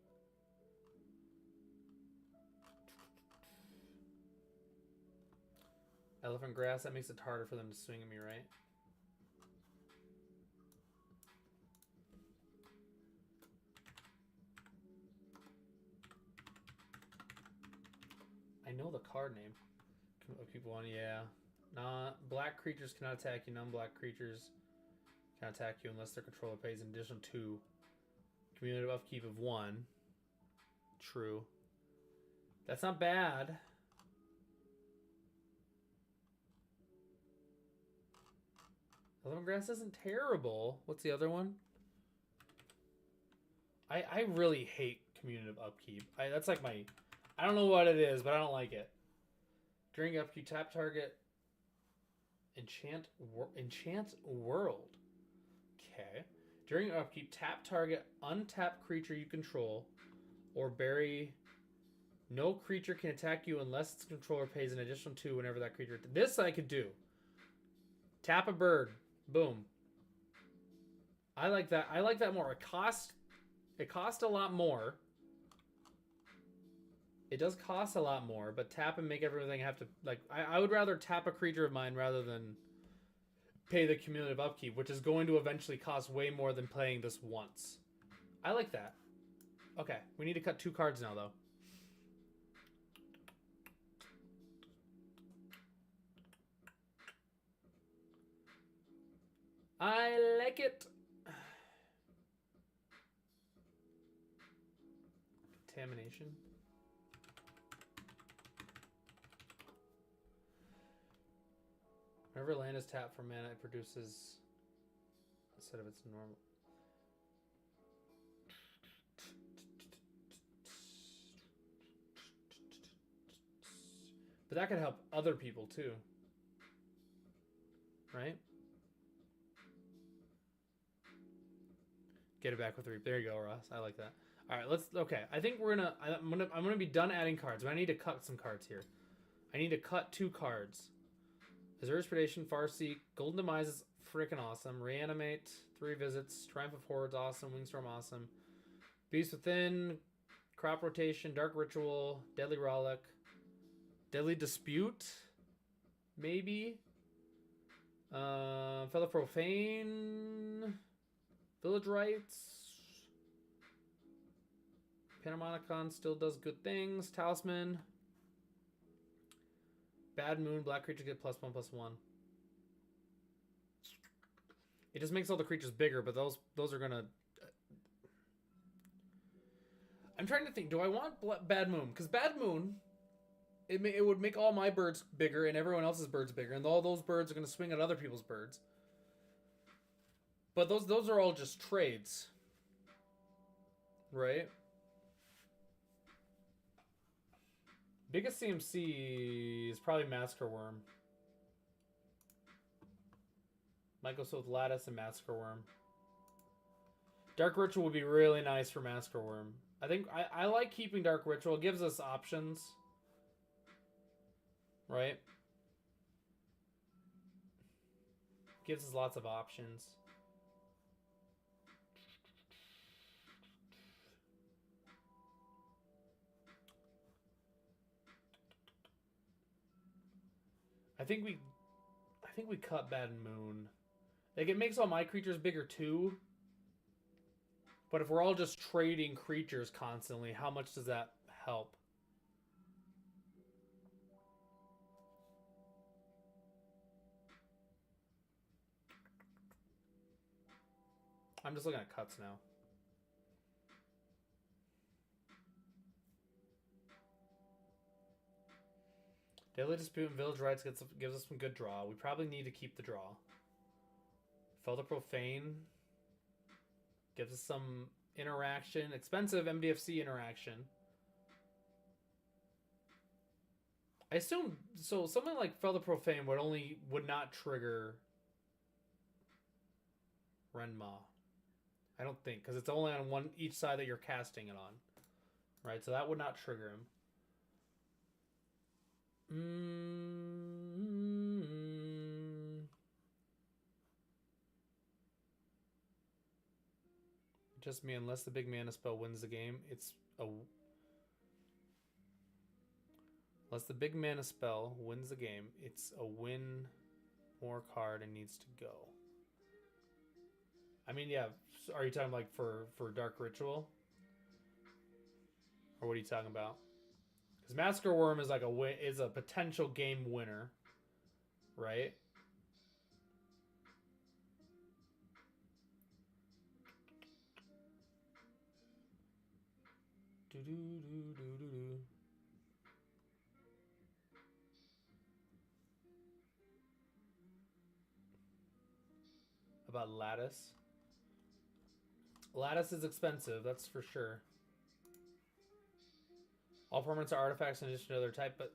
S1: Elephant Grass, that makes it harder for them to swing at me, right? I know the card name. People want, yeah. Nah, black creatures cannot attack you. Non-black creatures can attack you unless their controller pays an additional 2. Cumulative upkeep of 1. True. That's not bad. Elephant Grass isn't terrible. What's the other one? I really hate cumulative upkeep. That's like my... I don't know what it is, but I don't like it. During upkeep, tap target... Enchant World. Okay. During upkeep, tap target untapped creature you control or bury... No creature can attack you unless its controller pays an additional 2 whenever that creature... This I could do. Tap a bird. Boom. I like that. I like that more. It costs a lot more. It does cost a lot more, but tap and make everything have to like. I would rather tap a creature of mine rather than pay the cumulative upkeep, which is going to eventually cost way more than playing this once. I like that. Okay, we need to cut 2 cards now, though. I like it. Contamination. Whenever land is tapped for mana, it produces instead of its normal. But that could help other people too. Right? Get it back with Reap. There you go, Ross. I like that. All right, let's. Okay, I think I'm gonna be done adding cards, but I need to cut some cards here. I need to cut 2 cards. Azura's Predation, Farseek, Golden Demise is freaking awesome. Reanimate, 3 visits. Triumph of Hordes, awesome. Wingstorm, awesome. Beast Within, Crop Rotation, Dark Ritual, Deadly Rollick, Deadly Dispute, maybe. Fellow Profane, Village Rites. Panharmonicon still does good things. Talisman. Bad Moon, black creature get +1/+1. It just makes all the creatures bigger, but those are gonna. I'm trying to think. Do I want Bad Moon? Because Bad Moon, it would make all my birds bigger and everyone else's birds bigger, and all those birds are gonna swing at other people's birds. But those are all just trades, right? Biggest CMC is probably Massacre Worm. Might go so with Lattice and Massacre Worm. Dark Ritual would be really nice for Massacre Worm. I think I like keeping Dark Ritual. It gives us options. Right? Gives us lots of options. I think we cut Bad Moon. Like, it makes all my creatures bigger too. But if we're all just trading creatures constantly, how much does that help? I'm just looking at cuts now. Daily Dispute and Village Rites gives us some good draw. We probably need to keep the draw. Felder Profane gives us some interaction. Expensive MDFC interaction. I assume so. Something like Felder Profane would not trigger Renma. I don't think, because it's only on each side that you're casting it on, right? So that would not trigger him. Just me, unless the big mana spell wins the game, unless the big mana spell wins the game, it's a win more card and needs to go. I mean, yeah. Are you talking like for Dark Ritual? Or what are you talking about? Because Massacre Worm is like is a potential game winner, right? About Lattice. Lattice is expensive, that's for sure. All permanents are artifacts in addition to other type, but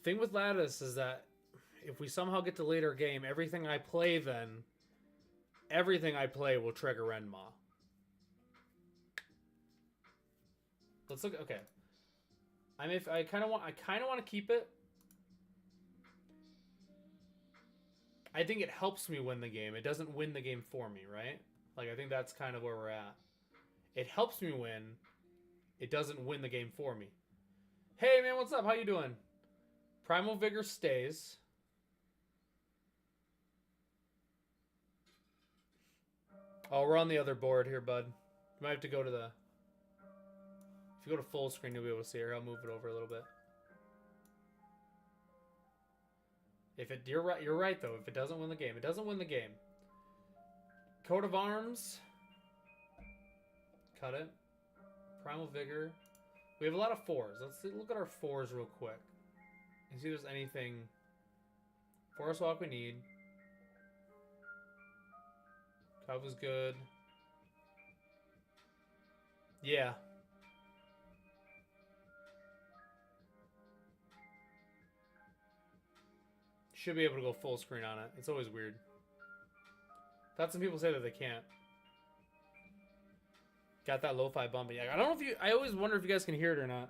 S1: The thing with Lattice is that if we somehow get to later game, everything I play will trigger Renma. Let's look. Okay, I kind of want to keep it. I think it helps me win the game. It doesn't win the game for me, right? Like, I think that's kind of where we're at. It helps me win. It doesn't win the game for me. Hey, man, what's up? How you doing? Primal Vigor stays. Oh, we're on the other board here, bud. You might have to go to the... If you go to full screen, you'll be able to see her. I'll move it over a little bit. If it, you're right though. If it doesn't win the game, it doesn't win the game. Coat of Arms. Cut it. Primal Vigor. We have a lot of 4s. Let's look at our 4s real quick and see if there's anything. Forest Walk we need. Cub was good. Yeah. Should be able to go full screen on it. It's always weird. That's some people say that they can't. Got that lo-fi bumping. I don't know if you... I always wonder if you guys can hear it or not.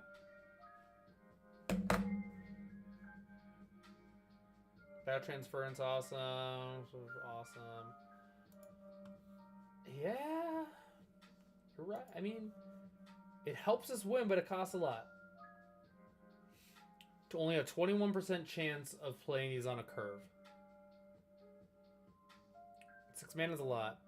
S1: Battle transference, awesome. Awesome. Yeah. You're right. I mean, it helps us win, but it costs a lot. To only a 21% chance of playing these on a curve. 6 mana is a lot.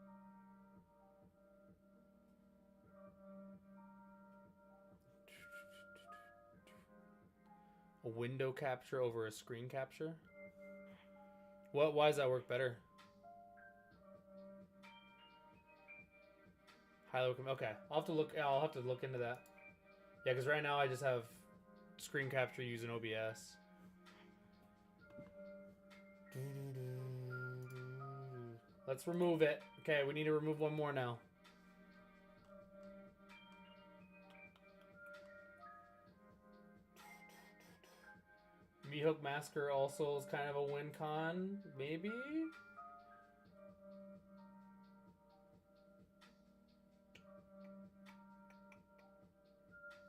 S1: A window capture over a screen capture? What? Why does that work better? Okay, I'll have to look. I'll have to look into that. Yeah, because right now I just have screen capture using OBS. Let's remove it. Okay, we need to remove one more now. Meathook Massacre also is kind of a win con, maybe?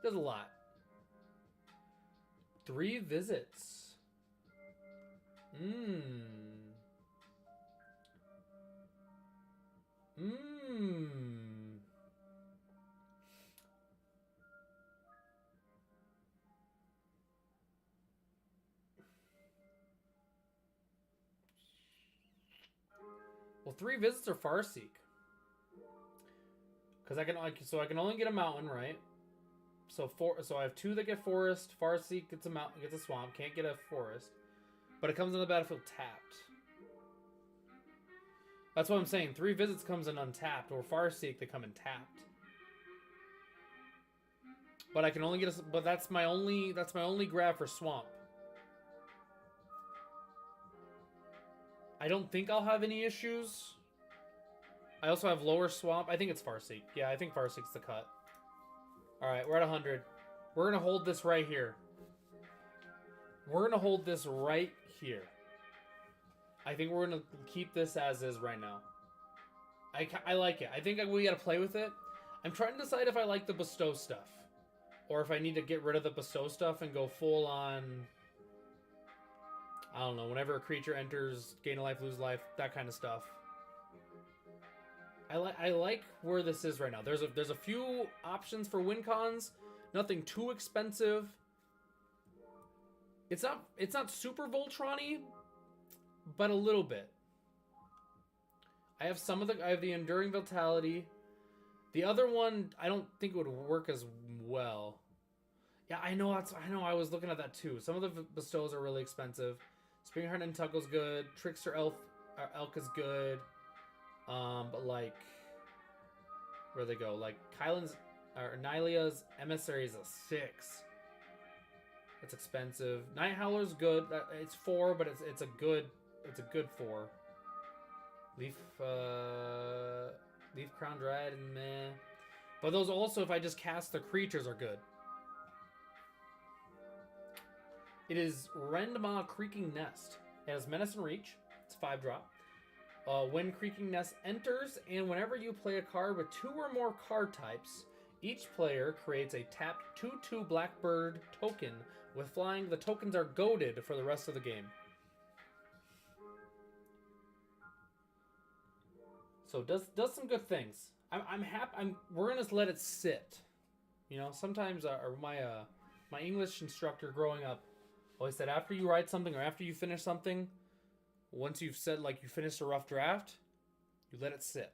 S1: Does a lot. 3 visits. Well, 3 visits are Farseek. Because I can only get a mountain, right? So I have 2 that get forest. Farseek gets a mountain, gets a swamp. Can't get a forest, but it comes on the battlefield tapped. That's what I'm saying. 3 visits comes in untapped, or Farseek they come in tapped. But I can only get a. But that's my only grab for swamp. I don't think I'll have any issues. I also have lower swamp. I think it's Farseek. Yeah, I think Farseek's the cut. Alright, we're at 100. We're going to hold this right here. We're going to hold this right here. I think we're going to keep this as is right now. I like it. I think we got to play with it. I'm trying to decide if I like the bestow stuff. Or if I need to get rid of the bestow stuff and go full on... I don't know, whenever a creature enters, gain a life, lose life, that kind of stuff. I like where this is right now. There's a few options for win cons. Nothing too expensive. It's not super Voltron-y, but a little bit. I have the Enduring Vitality. The other one I don't think would work as well. Yeah, I know I was looking at that too. Some of the bestows are really expensive. Springheart and Tuckle's good. Trickster Elk is good. But like, where they go? Like Kylan's or Nylia's Emissary is a 6. It's expensive. Night Howler's good. It's 4, but it's a good 4. Leaf Crown Dryad and meh. But those also, if I just cast the creatures, are good. It is Rendmaw Creaking Nest. It has Menace and Reach. It's 5-drop. When Creaking Nest enters, and whenever you play a card with 2 or more card types, each player creates a tapped 2/2 Blackbird token with flying. The tokens are goaded for the rest of the game. So does some good things. I'm happy. We're gonna let it sit. You know, sometimes my English instructor growing up always said after you write something or after you finish something, once you've said like you finished a rough draft, you let it sit.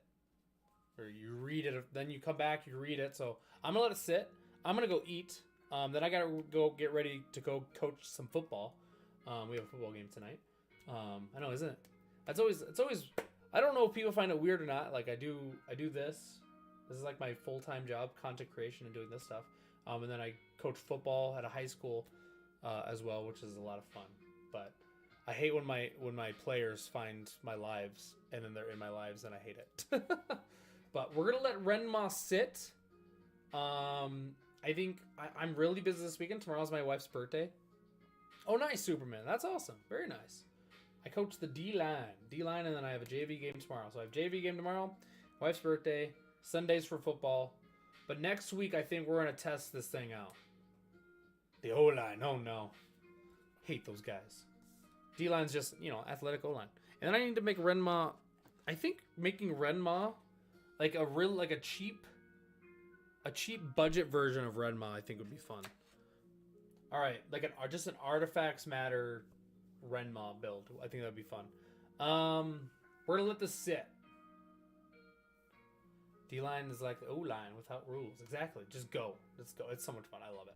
S1: Or you read it, then you come back, you read it. So I'm gonna let it sit. I'm gonna go eat. Then I gotta go get ready to go coach some football. We have a football game tonight. I know, isn't it? It's always. I don't know if people find it weird or not. Like I do this. This is like my full-time job, content creation and doing this stuff. And then I coach football at a high school as well, which is a lot of fun. But I hate when my players find my lives and then they're in my lives and I hate it. But we're gonna let Renma sit. I think I'm really busy this weekend. Tomorrow's my wife's birthday. Oh, nice, Superman. That's awesome. Very nice. I coach the D-line, and then I have a JV game tomorrow. So I have JV game tomorrow, wife's birthday, Sundays for football. But next week, I think we're going to test this thing out. The O-line, oh no. Hate those guys. D-line's just, athletic O-line. And then I need to make Renma, I think making Renma like a cheap budget version of Renma, I think would be fun. All right, like just an Artifacts Matter Renma build. I think that would be fun. We're gonna let this sit. D-line is like the O-line without rules. Exactly. Just go. Let's go. It's so much fun. I love it.